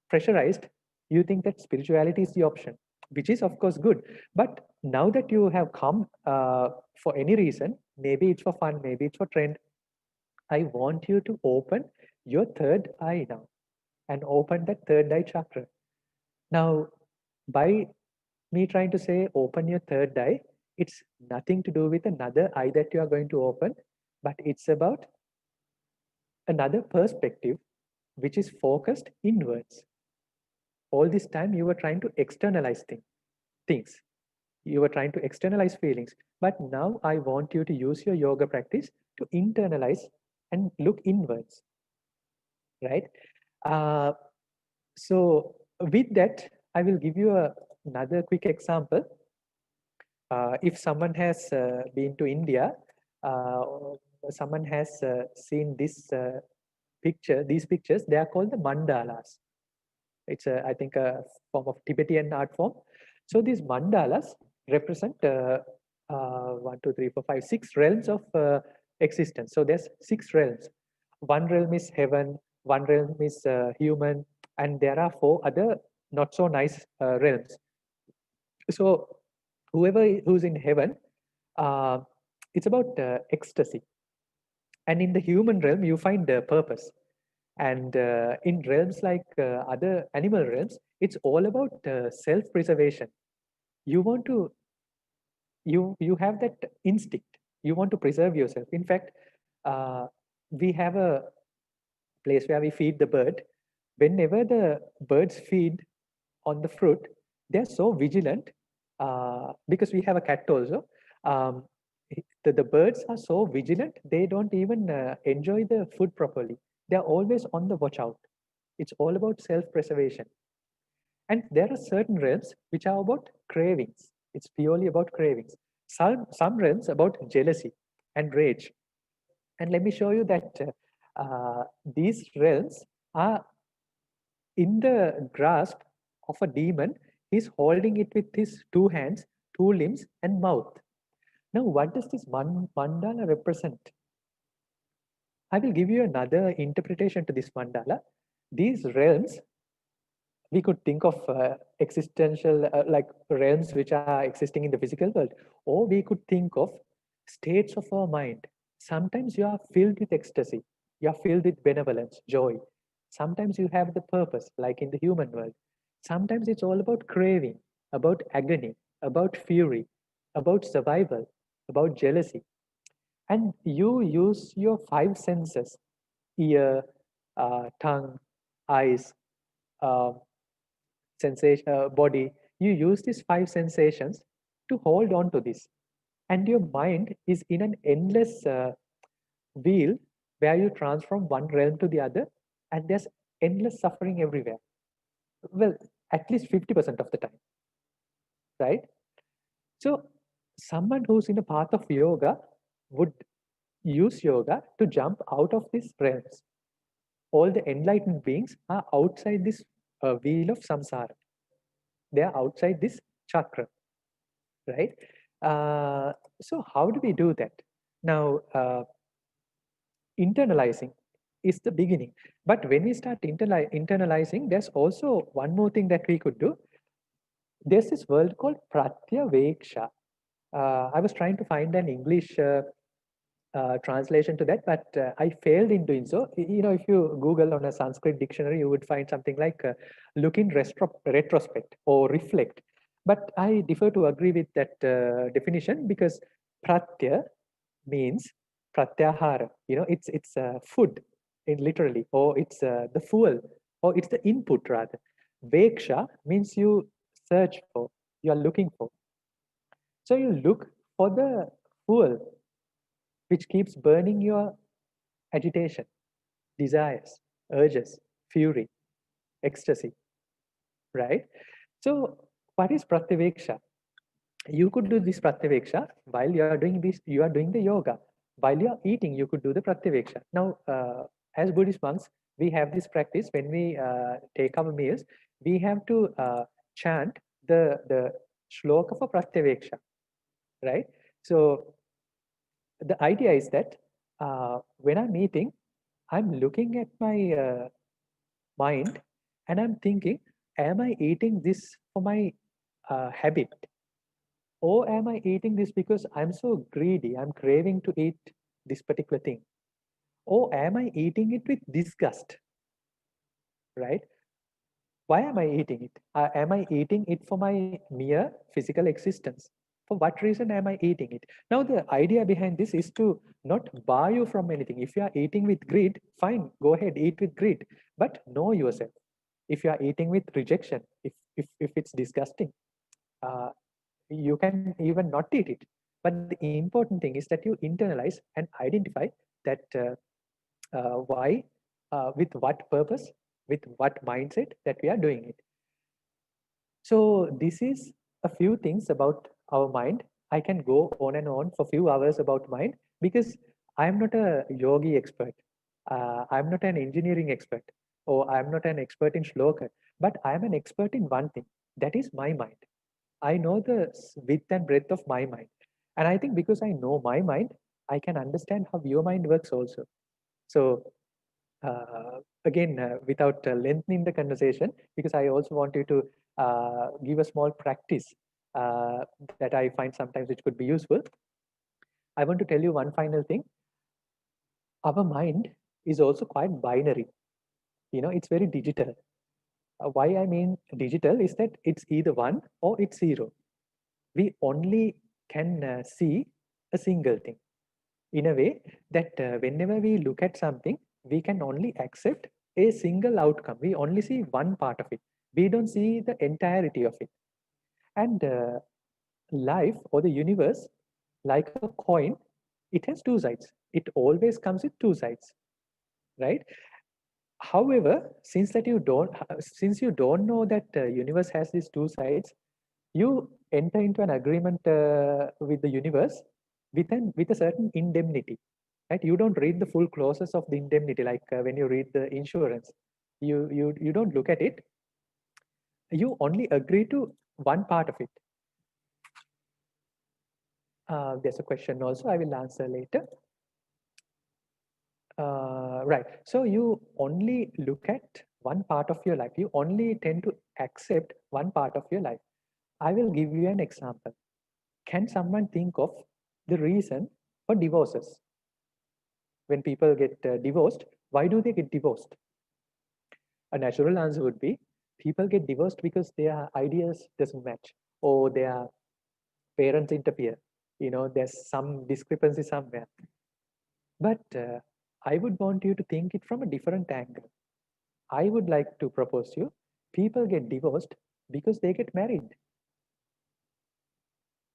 pressurized, you think that spirituality is the option, which is of course good. But now that you have come for any reason, maybe it's for fun, maybe it's for trend, I want you to open your third eye now, and open that third eye chakra. Now, by me trying to say open your third eye, it's nothing to do with another eye that you are going to open, but it's about another perspective which is focused inwards. All this time you were trying to externalize things. You were trying to externalize feelings. But now I want you to use your yoga practice to internalize and look inwards, right? Uh, so with that, I will give you another quick example. If someone has been to India, uh, someone has seen this these pictures, they are called the mandalas. It's I think a form of Tibetan art form. So these mandalas represent 1, 2, 3, 4, 5, 6 realms of existence. So there's 6 realms. One realm is heaven, one realm is human, and there are 4 other not so nice realms. So whoever who's in heaven, uh, it's about ecstasy. And in the human realm, you find purpose. And in realms like other animal realms, it's all about self-preservation. You want to, you have that instinct. You want to preserve yourself. In fact, uh, we have a place where we feed the bird. Whenever the birds feed on the fruit, they're so vigilant because we have a cat also. Um, the birds are so vigilant, they don't even enjoy the food properly. They're always on the watch out. It's all about self-preservation. And there are certain realms which are about cravings. It's purely about cravings. Some realms about jealousy and rage. And let me show you that these realms are in the grasp of a demon. He's holding it with his 2 hands, 2 limbs, and mouth. Now, what does this mandala represent? I will give you another interpretation to this mandala. These realms, we could think of existential like realms which are existing in the physical world, or we could think of states of our mind. Sometimes you are filled with ecstasy, you are filled with benevolence, joy. Sometimes you have the purpose, like in the human world. Sometimes it's all about craving, about agony, about fury, about survival, about jealousy. And you use your 5 senses: ear, tongue, eyes, uh, sensation, body. You use these 5 sensations to hold on to this. And your mind is in an endless wheel where you transform one realm to the other, and there's endless suffering everywhere. Well, at least 50% of the time, right? So, someone who's in a path of yoga would use yoga to jump out of these realms. All the enlightened beings are outside this wheel of samsara. They are outside this chakra, right? So how do we do that? Now, internalizing is the beginning. But when we start internalizing, there's also one more thing that we could do. There's this word called pratyaveksha. I was trying to find an English translation to that, but I failed in doing so. You know, if you Google on a Sanskrit dictionary, you would find something like look in retrospect or reflect. But I defer to agree with that definition, because pratya means pratyahara. You know, it's food in literally, or it's the fuel, or it's the input rather. Veksha means you search for, you are looking for. So you look for the fuel. which keeps burning your agitation, desires, urges, fury, ecstasy, right? So what is Pratyaveksha? You could do this Pratyaveksha while you are doing this, you are doing the yoga. While you are eating, you could do the Pratyaveksha. Now, as Buddhist monks, we have this practice when we take our meals, we have to chant the shloka for Pratyaveksha, right? So the idea is that when I'm eating, I'm looking at my mind and I'm thinking, am I eating this for my habit? Or am I eating this because I'm so greedy, I'm craving to eat this particular thing? Or am I eating it with disgust, right? Why am I eating it? Am I eating it for my mere physical existence? For what reason am I eating it? Now, the idea behind this is to not bar you from anything. If you are eating with greed, fine, go ahead, eat with greed, but know yourself. If you are eating with rejection, if it's disgusting, uh, you can even not eat it. But the important thing is that you internalize and identify that why, with what purpose, with what mindset that we are doing it. So this is a few things about our mind. I can go on and on for few hours about mind because I am not a yogi expert. I'm not an engineering expert, or I'm not an expert in shloka, but I am an expert in one thing. That is my mind. I know the width and breadth of my mind. And I think because I know my mind, I can understand how your mind works also. So again, without lengthening the conversation, because I also want you to give a small practice that I find sometimes which could be useful. I want to tell you one final thing. Our mind is also quite binary. It's very digital. Why I mean digital is that it's either one or it's zero. We only can see a single thing in a way that whenever we look at something, we can only accept a single outcome. We only see one part of it. We don't see the entirety of it. And life or the universe, like a coin, it has two sides. It always comes with two sides, right? However, since you don't know that universe has these two sides, you enter into an agreement with the universe with a certain indemnity, right? You don't read the full clauses of the indemnity like when you read the insurance. You don't look at it. You only agree to one part of it. There's a question also. I will answer later. Right. So you only look at one part of your life. You only tend to accept one part of your life. I will give you an example. Can someone think of the reason for divorces? When people get divorced, why do they get divorced? A natural answer would be people get divorced because their ideas doesn't match, or their parents interfere. There's some discrepancy somewhere. But I would want you to think it from a different angle. I would like to propose to you, people get divorced because they get married,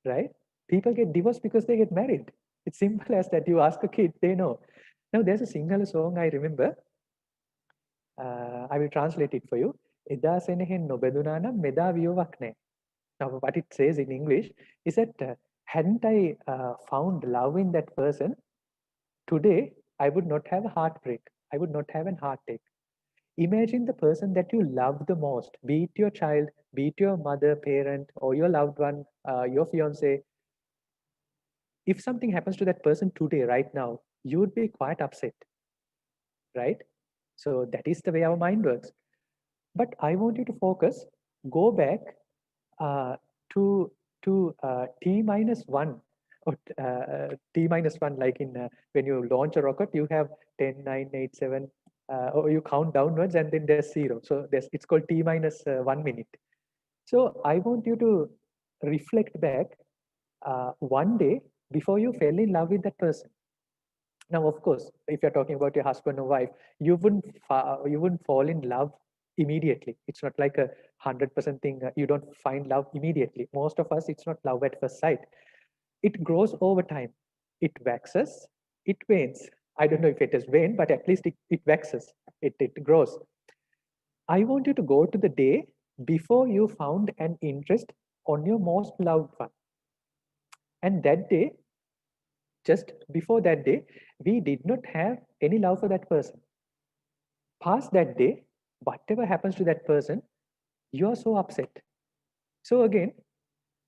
right? People get divorced because they get married. It's simple as that. You ask a kid, they know. Now, there's a Sinhala song I remember. I will translate it for you. එදා සෙනෙහෙන් නොබැඳුනා නම් මෙදා වියෝවක් නැහැ. Now, what it says in English is that hadn't I found love in that person, today I would not have a heartbreak. I would not have an heartache. Imagine the person that you love the most, be it your child, be it your mother, parent, or your loved one, your fiance. If something happens to that person today, right now, you would be quite upset, right? So that is the way our mind works. But I want you to focus, go back uh, to t minus one, or t minus one, like in when you launch a rocket, you have 10, 9, 8, 7, or you count downwards and then there's zero. So it's called t minus 1 minute. So I want you to reflect back one day before you fell in love with that person. Now, of course, if you're talking about your husband or wife, you wouldn't fall in love immediately. It's not like 100% thing. You don't find love immediately. Most of us, it's not love at first sight. It grows over time. It waxes it wanes. I don't know if it is waned, but at least it waxes, it grows. I want you to go to the day before you found an interest on your most loved one. And that day, just before that day, we did not have any love for that person. Past that day, whatever happens to that person, you are so upset. So again,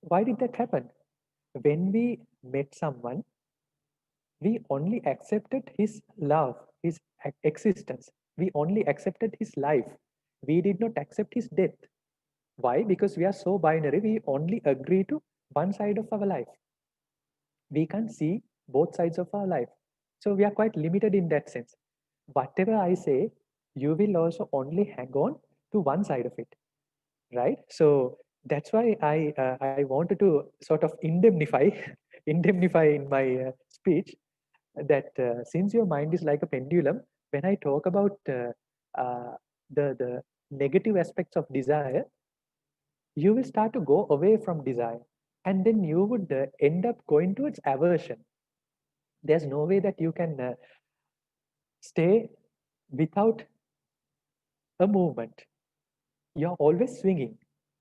why did that happen? When we met someone, we only accepted his love, his existence. We only accepted his life. We did not accept his death. Why? Because we are so binary, we only agree to one side of our life. We can't see both sides of our life. So we are quite limited in that sense. Whatever I say, you will also only hang on to one side of it, right? So that's why I wanted to sort of indemnify indemnify in my speech that since your mind is like a pendulum, when I talk about uh, the negative aspects of desire, you will start to go away from desire, and then you would end up going towards aversion. There's no way that you can stay without a movement. You're always swinging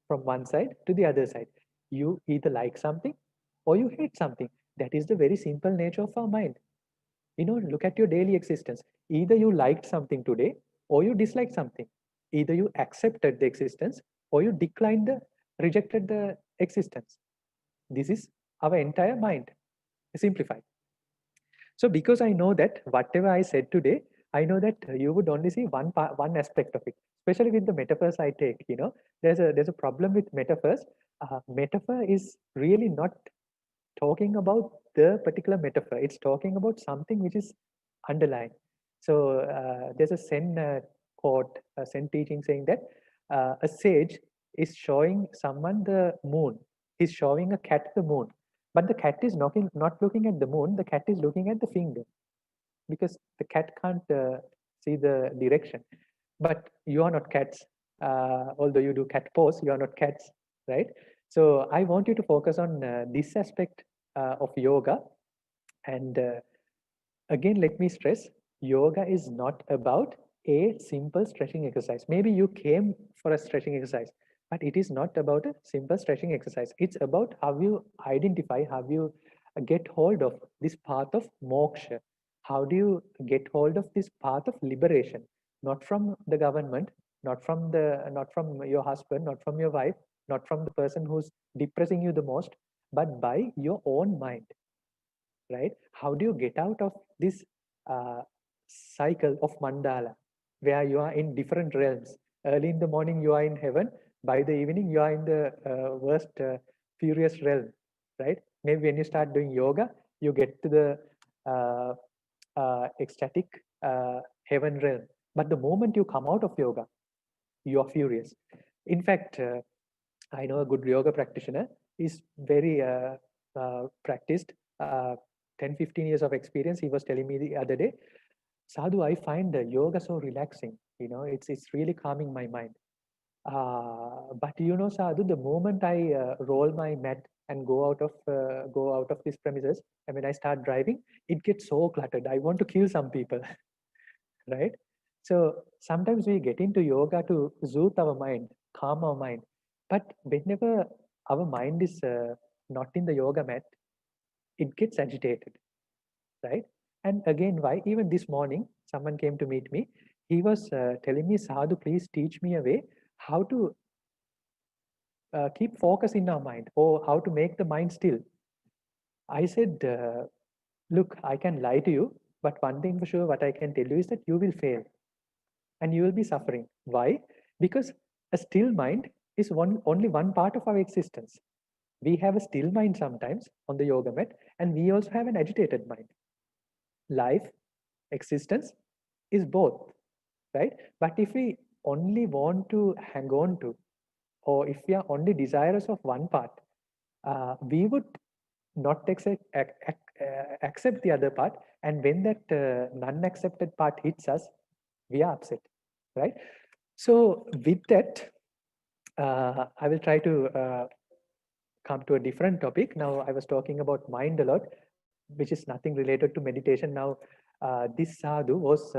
from one side to the other side. You either like something or you hate something. That is the very simple nature of our mind. Look at your daily existence. Either you liked something today or you disliked something. Either you accepted the existence or you rejected the existence. This is our entire mind, simplified. So because I know that whatever I said today, I know that you would only see one aspect of it, especially with the metaphors I take. There's a problem with metaphors. Metaphor is really not talking about the particular metaphor. It's talking about something which is underlying. So there's a Zen quote, a Zen teaching saying that a sage is showing someone the moon. He's showing a cat the moon, but the cat is not looking at the moon. The cat is looking at the finger because the cat can't see the direction. But you are not cats. Although you do cat pose, you are not cats, right? So I want you to focus on this aspect of yoga. And again, let me stress, yoga is not about a simple stretching exercise. Maybe you came for a stretching exercise, but it is not about a simple stretching exercise. It's about how you identify, how you get hold of this path of moksha. How do you get hold of this path of liberation? Not from the government, not from your husband, not from your wife, not from the person who's depressing you the most, but by your own mind, right? How do you get out of this cycle of mandala, where you are in different realms? Early in the morning, you are in heaven. By the evening, you are in the worst, furious realm, right? Maybe when you start doing yoga, you get to the ecstatic heaven realm. But the moment you come out of yoga, you are furious. In fact, I know a good yoga practitioner is very practiced, 10-15 years of experience. He was telling me the other day, Sadhu, I find yoga so relaxing. It's really calming my mind. But Sadhu, the moment I roll my mat and go out of these premises, and when I start driving, it gets so cluttered. I want to kill some people, right? So sometimes we get into yoga to soothe our mind, calm our mind. But whenever our mind is not in the yoga mat, it gets agitated, right? And again, why? Even this morning, someone came to meet me. He was telling me, Sadhu, please teach me a way how to keep focus in our mind, or how to make the mind still. I said, look, I can lie to you, but one thing for sure, what I can tell you is that you will fail and you will be suffering. Why? Because a still mind is only one part of our existence. We have a still mind sometimes on the yoga mat, and we also have an agitated mind. Life, existence is both, right? But if we only want to hang on to, or if we are only desirous of one part, we would not accept the other part. And when that non-accepted part hits us, we are upset, right? So with that, I will try to come to a different topic. Now I was talking about mind a lot. which is nothing related to meditation. Now, this sadhu was,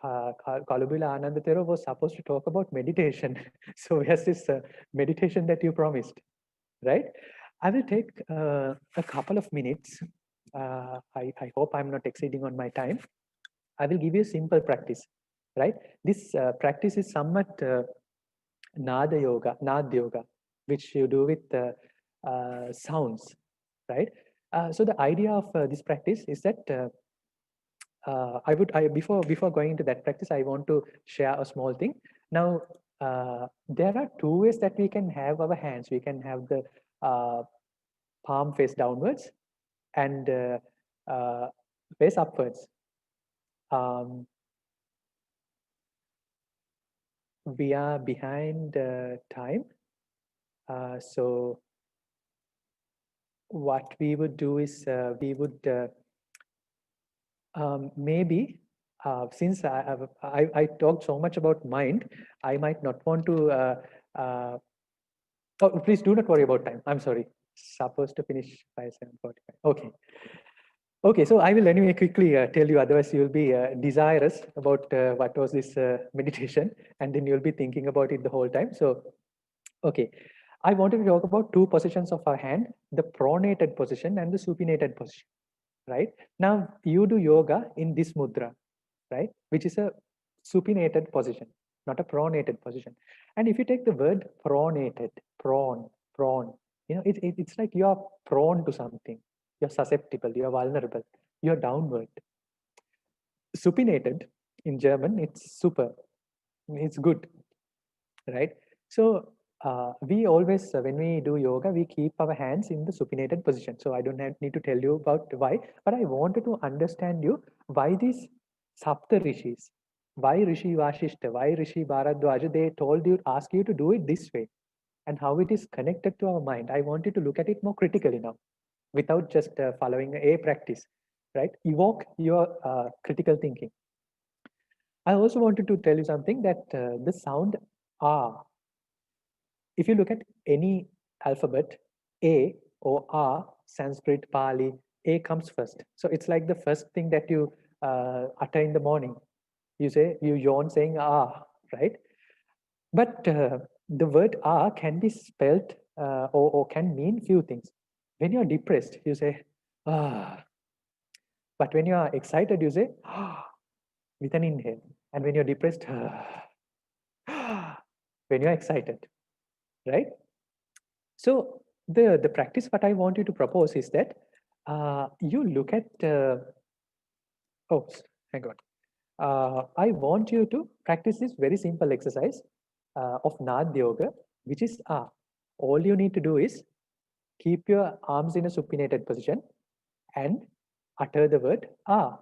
Kalubila Anandathero was supposed to talk about meditation. So where's this meditation that you promised, right? I will take a couple of minutes. I hope I'm not exceeding on my time. I will give you a simple practice, right? This practice is somewhat Nada yoga, which you do with sounds, right? So the idea of this practice is that before going into that practice, I want to share a small thing. Now, there are two ways that we can have our hands. We can have the palm face downwards and face upwards. We are behind time. So what we would do is we would maybe since I talked so much about mind, I might not want to. Oh, please do not worry about time. I'm sorry. Supposed to finish by 7:45. Okay. Okay, so I will anyway quickly tell you, otherwise you'll be desirous about what was this meditation, and then you'll be thinking about it the whole time. So, okay, I wanted to talk about two positions of our hand, the pronated position and the supinated position, right? Now, you do yoga in this mudra, right? Which is a supinated position, not a pronated position. And if you take the word pronated, prawn, you know, it's like you are prone to something. You're susceptible, you're vulnerable, you're downward. Supinated in German, it's super, it's good, right? So we always, when we do yoga, we keep our hands in the supinated position. So I don't need to tell you about why, but I wanted to understand you why these Sapta Rishis, why Rishi Vashishta, why Rishi Bharadwaja, they told you, ask you to do it this way, and how it is connected to our mind. I wanted to look at it more critically now, without just following a practice, right? Evoke your critical thinking. I also wanted to tell you something that the sound ah, if you look at any alphabet, A or R, Sanskrit, Pali, A comes first. So it's like the first thing that you utter in the morning. You yawn saying ah, right? But the word ah can be spelled or can mean few things. When you're depressed, you say ah. But when you are excited, you say ah, with an inhale. And when you're depressed, when you're excited, right? So the practice what I want you to propose is that you look at, oh, hang on. I want you to practice this very simple exercise of Nad Yoga, which is all you need to do is keep your arms in a supinated position and utter the word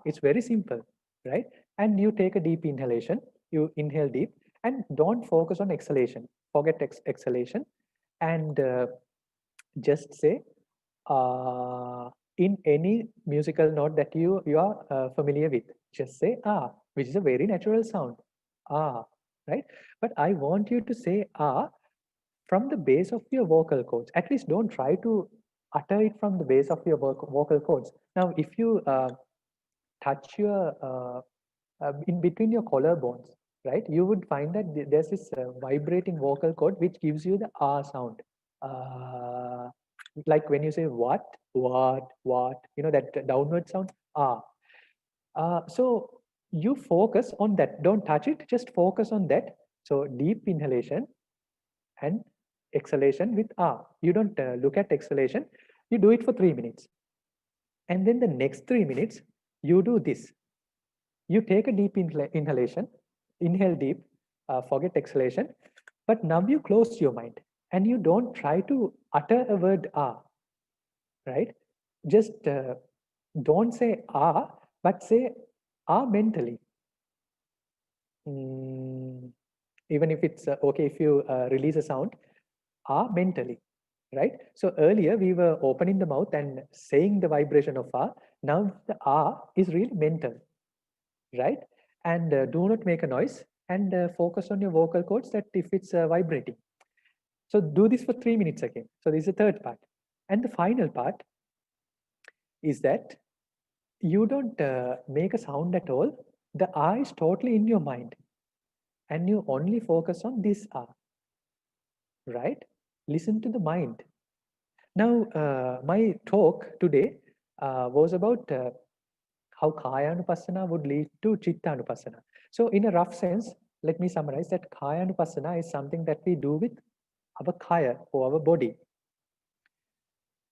It's very simple, right? And you take a deep inhalation, you inhale deep, and don't focus on exhalation. Forget exhalation, and just say in any musical note that you are familiar with. Just say which is a very natural sound, right? But I want you to say from the base of your vocal cords. At least don't try to utter it from the base of your vocal cords. Now, if you touch your in between your collarbones, right, you would find that there's this vibrating vocal cord which gives you the sound. Like when you say what, you know, that downward sound, so you focus on that. Don't touch it, just focus on that. So deep inhalation and exhalation with you don't look at exhalation. You do it for 3 minutes, and then the next 3 minutes you do this. You take a deep inhalation, inhale deep, forget exhalation, but now you close your mind and you don't try to utter a word right? Just don't say but say mentally. Even if it's okay if you release a sound, mentally, right? So earlier we were opening the mouth and saying the vibration of now the is really mental, right? And do not make a noise, and focus on your vocal cords that if it's vibrating. So do this for 3 minutes again. So this is the third part. And the final part is that you don't make a sound at all. The R is totally in your mind, and you only focus on this R, right? Listen to the mind. Now, my talk today was about how Kaya-anupassana would lead to Chitta-anupassana. So in a rough sense, let me summarize that Kaya-anupassana is something that we do with our Kaya or our body.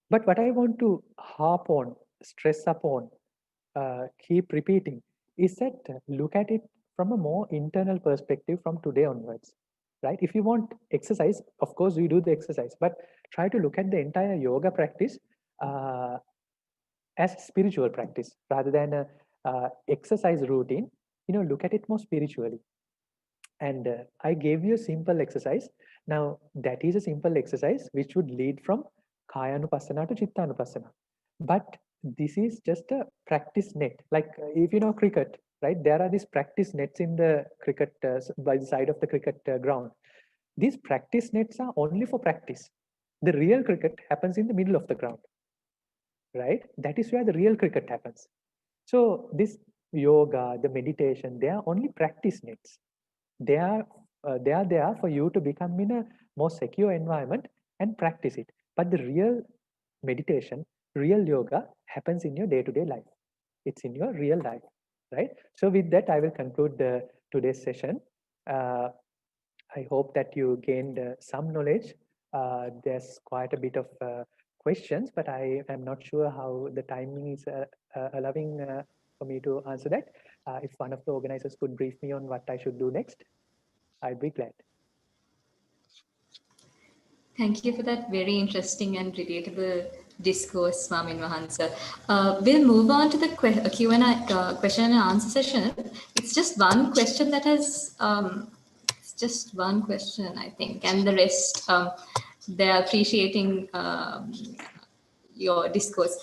But what I want to harp on, stress upon, keep repeating is that look at it from a more internal perspective from today onwards, right? If you want exercise, of course we do the exercise, but try to look at the entire yoga practice uh, as spiritual practice rather than a exercise routine. Look at it more spiritually. And I gave you a simple exercise. Now that is a simple exercise which would lead from Kaya-anupassana to Chitta-anupassana. But this is just a practice net. Like if you know cricket, right? There are these practice nets in the cricket by the side of the cricket ground. These practice nets are only for practice. The real cricket happens in the middle of the ground, right? That is where the real cricket happens. So this yoga, the meditation, they are only practice nets. They are there for you to become in a more secure environment and practice it. But the real meditation, real yoga happens in your day-to-day life. It's in your real life, right? So with that, I will conclude today's session. I hope that you gained some knowledge. There's quite a bit of questions, but I am not sure how the timing is allowing for me to answer that. If one of the organizers could brief me on what I should do next, I'd be glad. Thank you for that very interesting and relatable discourse, Swamin Mahansa. We'll move on to the Q&A question and answer session. It's just one question that has, it's just one question, I think, and the rest, they're appreciating your discourse.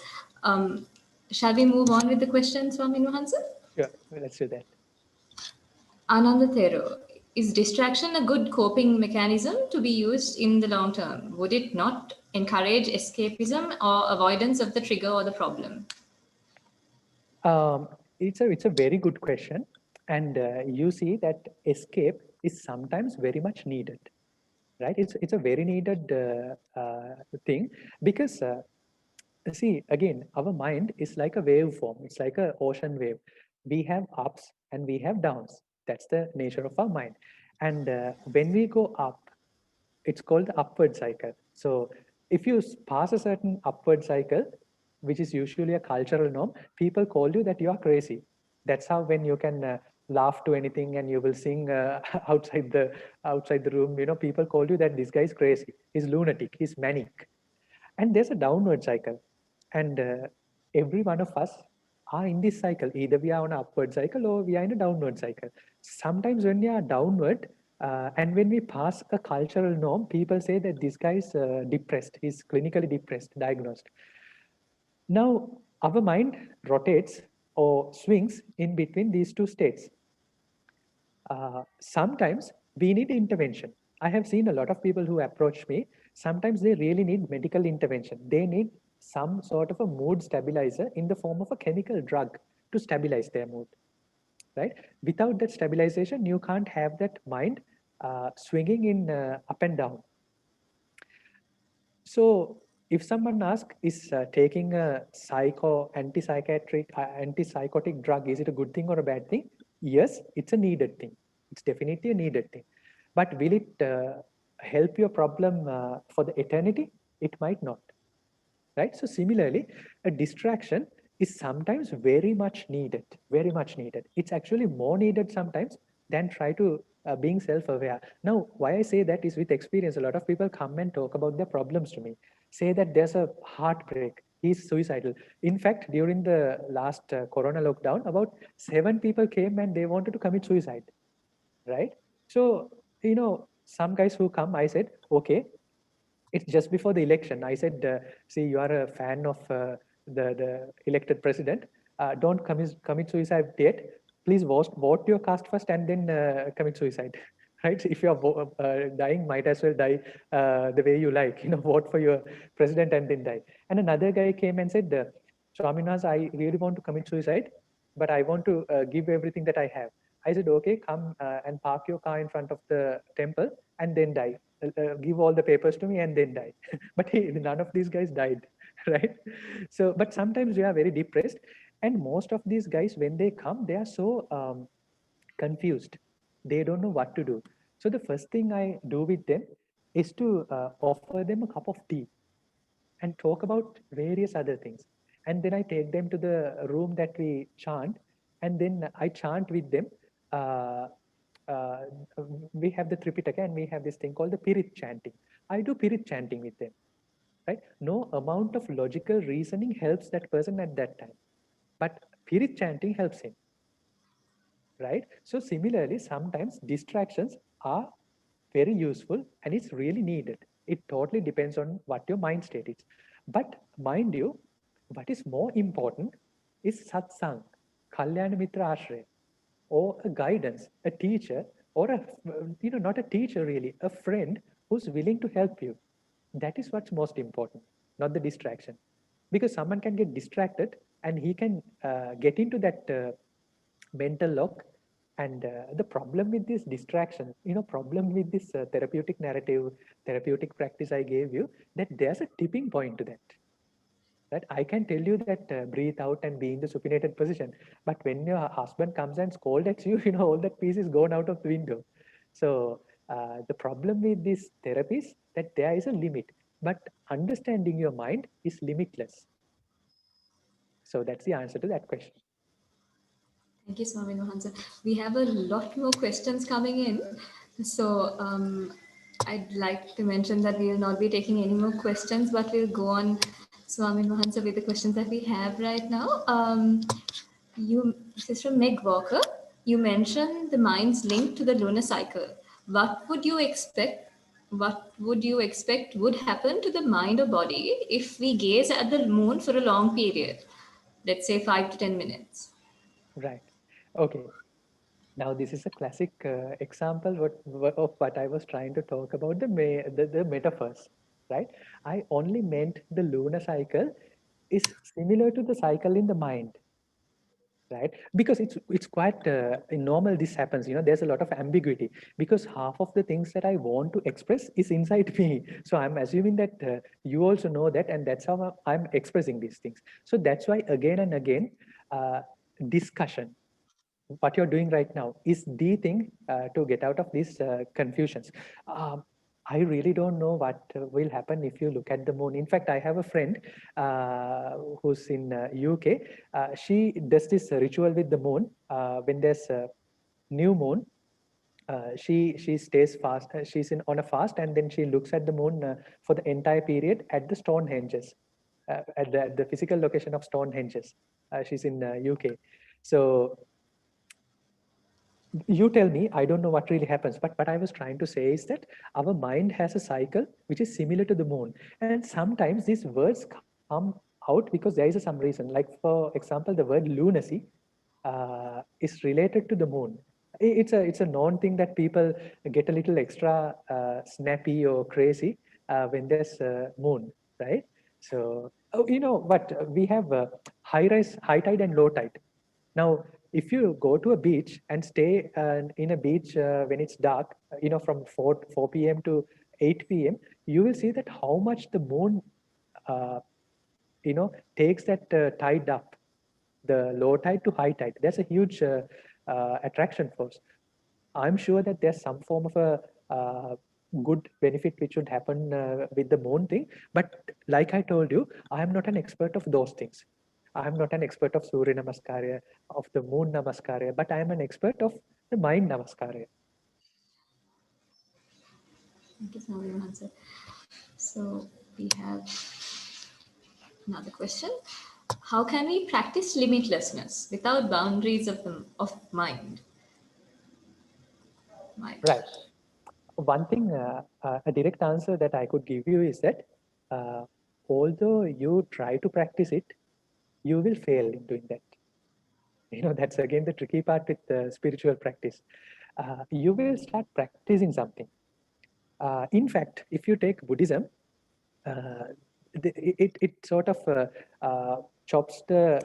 Shall we move on with the question, Swamin Mahansa? Yeah, let's do that. Ananda Thero, is distraction a good coping mechanism to be used in the long term? Would it not encourage escapism or avoidance of the trigger or the problem? It's a very good question, and you see that escape is sometimes very much needed, right? It's a very needed thing because see, again, our mind is like a waveform. It's like an ocean wave. We have ups and we have downs. That's the nature of our mind. And when we go up, it's called the upward cycle. So if you pass a certain upward cycle, which is usually a cultural norm, people call you that you are crazy. That's how when you can laugh to anything and you will sing outside the room, people call you that this guy is crazy, he's lunatic, he's manic. And there's a downward cycle. And every one of us are in this cycle. Either we are on an upward cycle or we are in a downward cycle. Sometimes when we are downward, and when we pass a cultural norm, people say that this guy is depressed, he's clinically depressed, diagnosed. Now, our mind rotates or swings in between these two states. Sometimes we need intervention. I have seen a lot of people who approach me. Sometimes they really need medical intervention. They need some sort of a mood stabilizer in the form of a chemical drug to stabilize their mood, right? Without that stabilization, you can't have that mind swinging in up and down. So if someone asks, is taking a antipsychotic drug, is it a good thing or a bad thing? Yes, it's a needed thing. It's definitely a needed thing. But will it help your problem for the eternity? It might not, right? So similarly, a distraction is sometimes very much needed, very much needed. It's actually more needed sometimes than try to being self-aware. Now, why I say that is with experience. A lot of people come and talk about their problems to me, say that there's a heartbreak, he's suicidal. In fact, during the last Corona lockdown, about 7 people came and they wanted to commit suicide, right? So, some guys who come, I said, okay, it's just before the election. I said, see, you are a fan of the elected president. Don't commit suicide yet. Please vote your caste first and then commit suicide. Right? If you are dying, might as well die the way you like. Vote for your president and then die. And another guy came and said, Swaminaz, I really want to commit suicide, but I want to give everything that I have. I said, okay, come and park your car in front of the temple and then die. Give all the papers to me and then die. But none of these guys died, right? So, but sometimes we are very depressed. And most of these guys, when they come, they are so confused. They don't know what to do. So the first thing I do with them is to offer them a cup of tea and talk about various other things. And then I take them to the room that we chant, and then I chant with them. Uh, uh, we have the Tripitaka and we have this thing called the Pirit chanting. I do Pirit chanting with them, right? No amount of logical reasoning helps that person at that time, but Pirit chanting helps him, right? So similarly, sometimes distractions are very useful and it's really needed. It totally depends on what your mind state is. But mind you, what is more important is satsang, kalyana mitra ashraya, or a guidance, a teacher, or a, not a teacher really, a friend who's willing to help you. That is what's most important, not the distraction. Because someone can get distracted and he can get into that mental lock. And the problem with this distraction, problem with this therapeutic narrative, therapeutic practice I gave you, that there's a tipping point to that. That I can tell you that breathe out and be in the supinated position. But when your husband comes and scolds at you, all that piece is gone out of the window. So the problem with this therapy is that there is a limit, but understanding your mind is limitless. So that's the answer to that question. Thank you, Swami Mohan. We have a lot more questions coming in. So I'd like to mention that we will not be taking any more questions, but we'll go on, Swami Mohan, with the questions that we have right now. This is from Meg Walker. You mentioned the mind's link to the lunar cycle. What would you expect? What would you expect would happen to the mind or body if we gaze at the moon for a long period? Let's say 5 to 10 minutes. Right. Okay. Now this is a classic example of what I was trying to talk about, the metaphors, right? I only meant the lunar cycle is similar to the cycle in the mind, right? Because it's quite normal this happens. There's a lot of ambiguity because half of the things that I want to express is inside me. So I'm assuming that you also know that, and that's how I'm expressing these things. So that's why again and again, discussion, what you're doing right now, is the thing to get out of these confusions. I really don't know what will happen if you look at the moon. In fact, I have a friend who's in UK. She does this ritual with the moon. When there's a new moon, she stays fast. She's on a fast, and then she looks at the moon for the entire period at the Stonehenges, at the physical location of Stonehenges. She's in UK. So you tell me, I don't know what really happens, but what I was trying to say is that our mind has a cycle which is similar to the moon. And sometimes these words come out because there is some reason. Like, for example, the word lunacy is related to the moon. It's a known thing that people get a little extra snappy or crazy when there's moon, right? So, what we have high tide and low tide. Now, if you go to a beach and stay in a beach when it's dark, from 4 p.m. to 8 p.m., you will see that how much the moon, takes that tide up, the low tide to high tide. There's a huge attraction force. I'm sure that there's some form of a good benefit which should happen with the moon thing. But like I told you, I'm not an expert of those things. I'm not an expert of Surya Namaskara, of the moon Namaskara, but I am an expert of the mind Namaskara. Thank you, Swami Mohan. So we have another question. How can we practice limitlessness without boundaries of mind? Right. One thing, a direct answer that I could give you is that although you try to practice it, you will fail in doing that. That's again the tricky part with spiritual practice. You will start practicing something. In fact, if you take Buddhism, it sort of chops the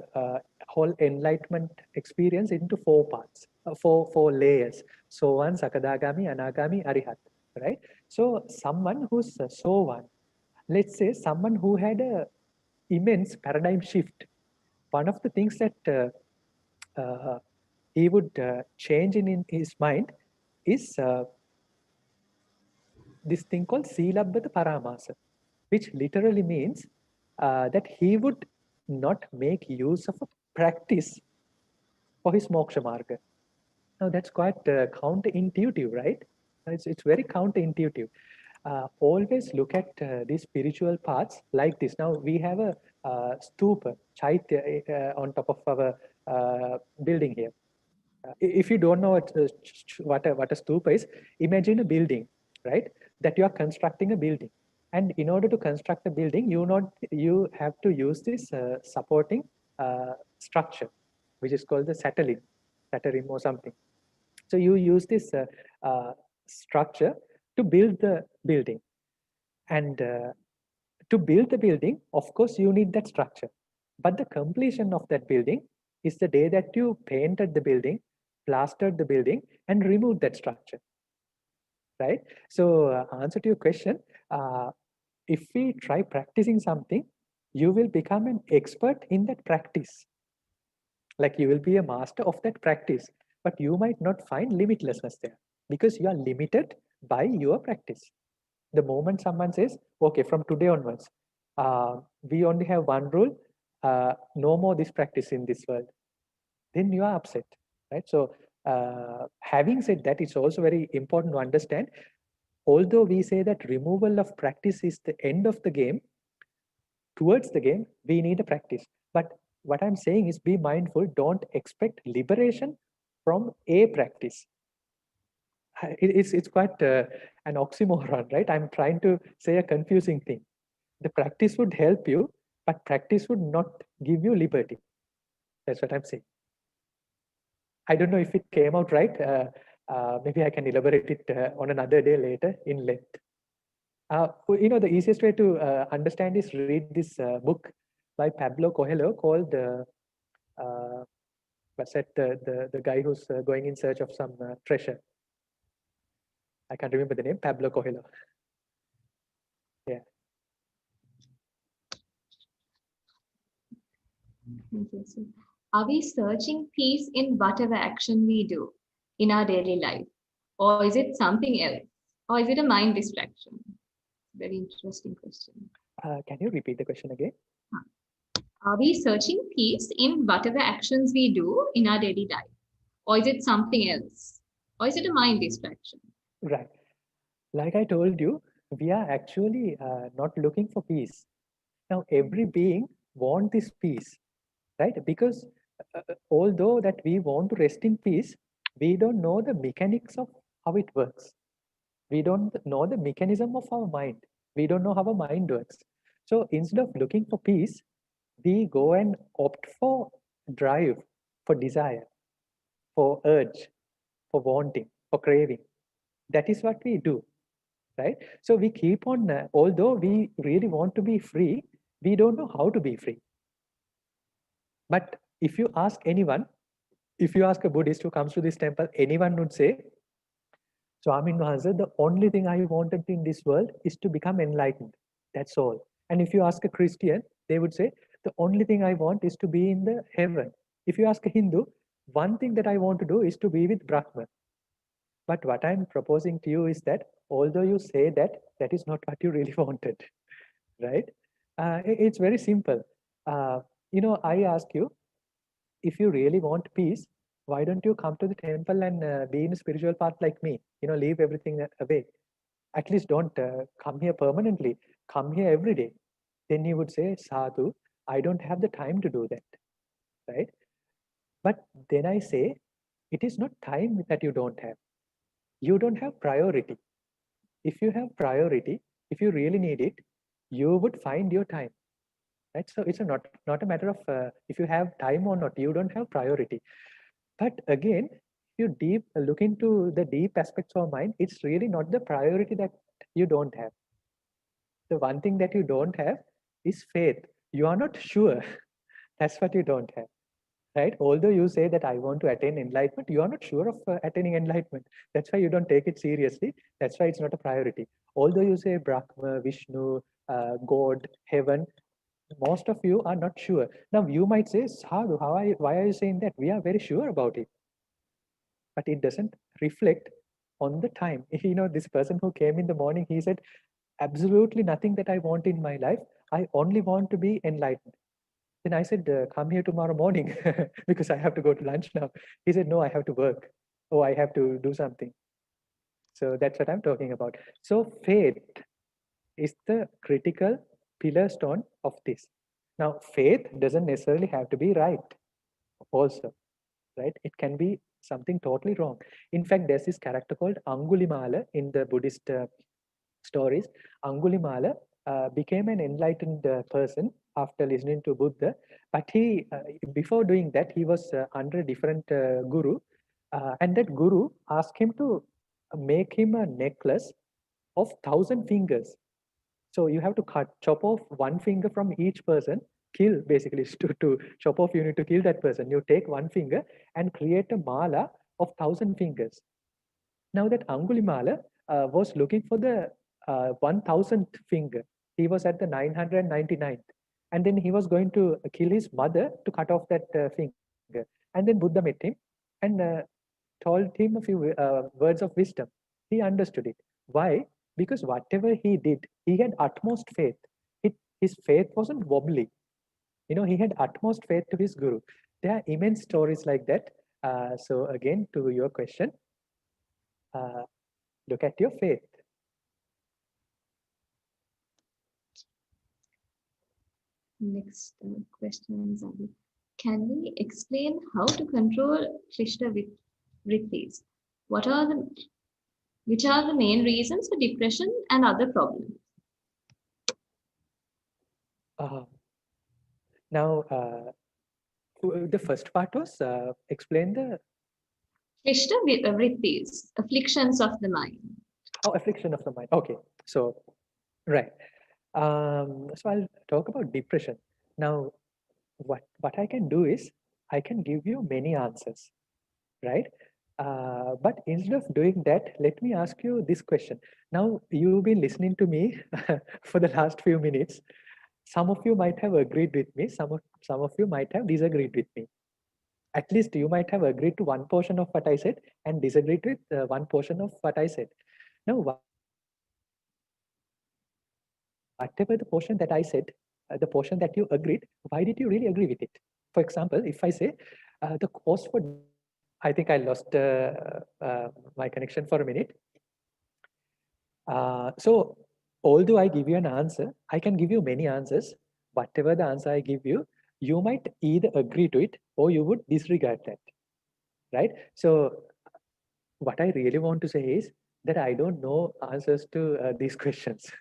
whole enlightenment experience into 4 parts, four layers: Sovan, Sakadagami, Anagami, Arihat. Right? So someone who's Sovan, let's say someone who had a immense paradigm shift. One of the things that he would change in his mind is this thing called Silabbata Paramasa, which literally means that he would not make use of a practice for his moksha marga. Now that's quite counterintuitive, right? It's very counterintuitive. Always look at these spiritual paths like this. Now we have a stupa, chaitya on top of our building here. If you don't know what a stupa is, imagine a building, right? That you are constructing a building. And in order to construct a building, you have to use this supporting structure, which is called the satalim or something. So you use this structure to build the building. And to build the building, of course, you need that structure. But the completion of that building is the day that you painted the building, plastered the building, and removed that structure. Right? So answer to your question, if we try practicing something, you will become an expert in that practice. Like you will be a master of that practice, but you might not find limitlessness there because you are limited by your practice. The moment someone says, okay, from today onwards, we only have one rule, no more this practice in this world, then you are upset, right? So having said that, it's also very important to understand, although we say that removal of practice is the end of the game, towards the game, we need a practice. But what I'm saying is be mindful, don't expect liberation from a practice. It's quite an oxymoron, right? I'm trying to say a confusing thing. The practice would help you, but practice would not give you liberty. That's what I'm saying. I don't know if it came out right. Maybe I can elaborate it on another day later in length. The easiest way to understand is read this book by Pablo Coelho called what's that? The guy who's going in search of some treasure. I can't remember the name. Pablo Coelho. Yeah. Thank you. So, are we searching peace in whatever action we do in our daily life? Or is it something else? Or is it a mind distraction? Very interesting question. Can you repeat the question again? Are we searching peace in whatever actions we do in our daily life? Or is it something else? Or is it a mind distraction? Right. Like I told you, we are actually not looking for peace. Now, every being wants this peace, right? Because although that we want to rest in peace, we don't know the mechanics of how it works. We don't know the mechanism of our mind. We don't know how our mind works. So instead of looking for peace, we go and opt for drive, for desire, for urge, for wanting, for craving. That is what we do, right? So we keep on, although we really want to be free, we don't know how to be free. But if you ask anyone, if you ask a Buddhist who comes to this temple, anyone would say, Swamin Maharaj, the only thing I wanted in this world is to become enlightened. That's all. And if you ask a Christian, they would say, the only thing I want is to be in the heaven. If you ask a Hindu, one thing that I want to do is to be with Brahman. But what I'm proposing to you is that although you say that, that is not what you really wanted, right? It's very simple. I ask you, if you really want peace, why don't you come to the temple and be in a spiritual path like me? Leave everything away. At least don't come here permanently. Come here every day. Then he would say, Sadhu, I don't have the time to do that, right? But then I say, it is not time that you don't have. You don't have priority. If you have priority, if you really need it, you would find your time, right? So it's not a matter of if you have time or not. You don't have priority. But again, if you look into the deep aspects of mind, it's really not the priority that you don't have. The one thing that you don't have is faith. You are not sure That's what you don't have, right? Although you say that I want to attain enlightenment, you are not sure of attaining enlightenment. That's why you don't take it seriously. That's why it's not a priority. Although you say Brahma, Vishnu, God, heaven, most of you are not sure. Now you might say, Sadhu, why are you saying that? We are very sure about it. But it doesn't reflect on the time. This person who came in the morning, he said, absolutely nothing that I want in my life. I only want to be enlightened. Then I said, come here tomorrow morning because I have to go to lunch now. He said, no, I have to work. Oh, I have to do something. So that's what I'm talking about. So faith is the critical pillar stone of this. Now, faith doesn't necessarily have to be right also, right? It can be something totally wrong. In fact, there's this character called Angulimala in the Buddhist stories. Angulimala became an enlightened person after listening to Buddha, but he, before doing that, he was under a different guru, and that guru asked him to make him a necklace of 1,000 fingers. So you have to chop off one finger from each person, kill basically to chop off, you need to kill that person. You take one finger and create a mala of 1,000 fingers. Now that Angulimala was looking for the 1,000th finger. He was at the 999th. And then he was going to kill his mother to cut off that finger. And then Buddha met him and told him a few words of wisdom. He understood it. Why? Because whatever he did, he had utmost faith. His faith wasn't wobbly. He had utmost faith to his guru. There are immense stories like that. So again, to your question, look at your faith. Next question, Zabi. Can we explain how to control Krishna Vrittis? Which are the main reasons for depression and other problems? Now, the first part was explain the Krishna Vrittis, afflictions of the mind. Oh, affliction of the mind. Okay, so right. So I'll talk about depression. Now, what I can do is I can give you many answers, right? But instead of doing that, let me ask you this question. Now, you've been listening to me for the last few minutes. Some of you might have agreed with me. Some of you might have disagreed with me. At least you might have agreed to one portion of what I said and disagreed with one portion of what I said. Now, whatever the portion that I said, the portion that you agreed, why did you really agree with it? For example, if I say the cause for, I think I lost my connection for a minute. So although I give you an answer, I can give you many answers. Whatever the answer I give you, you might either agree to it or you would disregard that, right? So what I really want to say is that I don't know answers to these questions.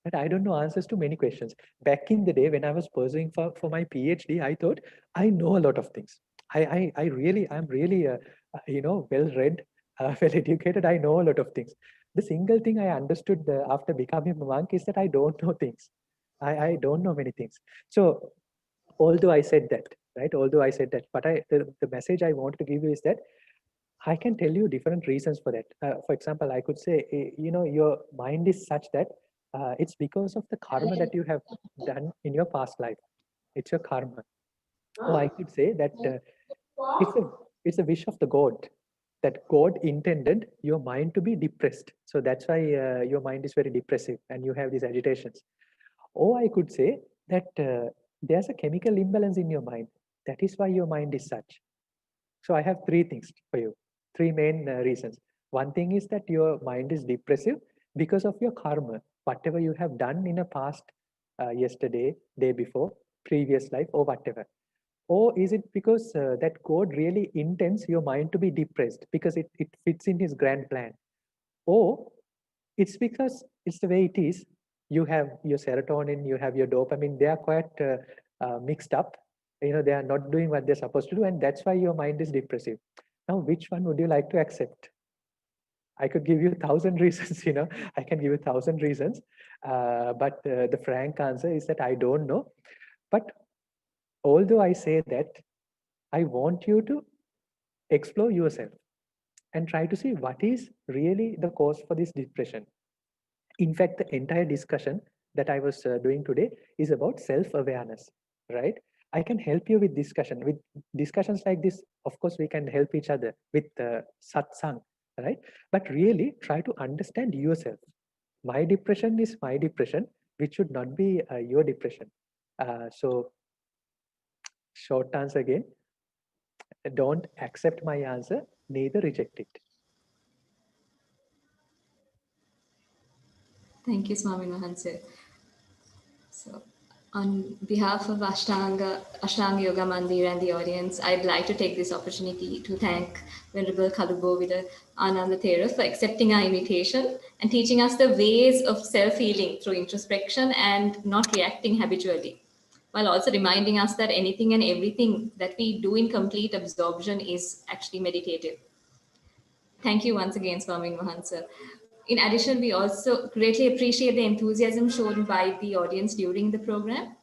But I don't know answers to many questions. Back in the day when I was pursuing for my PhD, I thought I know a lot of things. I'm really well-read, well-educated. I know a lot of things. The single thing I understood after becoming a monk is that I don't know things. I don't know many things. So although I said that, right? Although I said that, but the message I want to give you is that I can tell you different reasons for that. For example, I could say, your mind is such that it's because of the karma that you have done in your past life. It's your karma. Or I could say that it's a wish of the God, that God intended your mind to be depressed. So that's why your mind is very depressive and you have these agitations. Or I could say that there's a chemical imbalance in your mind. That is why your mind is such. So I have three things for you, three main reasons. One thing is that your mind is depressive because of your karma, whatever you have done in a past, yesterday, day before, previous life, or whatever. Or is it because that God really intends your mind to be depressed because it fits in his grand plan? Or it's because it's the way it is. You have your serotonin, you have your dopamine, they are quite mixed up. They are not doing what they're supposed to do, and that's why your mind is depressive. Now, which one would you like to accept? I could give you 1,000 reasons, I can give you 1,000 reasons. But the frank answer is that I don't know. But although I say that, I want you to explore yourself and try to see what is really the cause for this depression. In fact, the entire discussion that I was doing today is about self-awareness, right? I can help you with discussion. With discussions like this, of course, we can help each other with satsang, right? But really try to understand yourself. My depression is my depression, which should not be your depression. So short answer again, don't accept my answer, neither reject it. Thank you, Swami Mahansa. So, on behalf of Ashtanga Yoga Mandir and the audience, I'd like to take this opportunity to thank Venerable Kalubovida Ananda Thera for accepting our invitation and teaching us the ways of self-healing through introspection and not reacting habitually, while also reminding us that anything and everything that we do in complete absorption is actually meditative. Thank you once again, Swami Mahansa. In addition, we also greatly appreciate the enthusiasm shown by the audience during the program.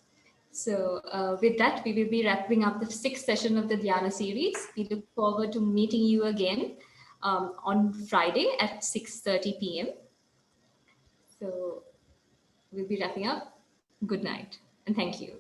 So with that, we will be wrapping up the 6th session of the Dhyana series. We look forward to meeting you again on Friday at 6:30 p.m. So we'll be wrapping up. Good night and thank you.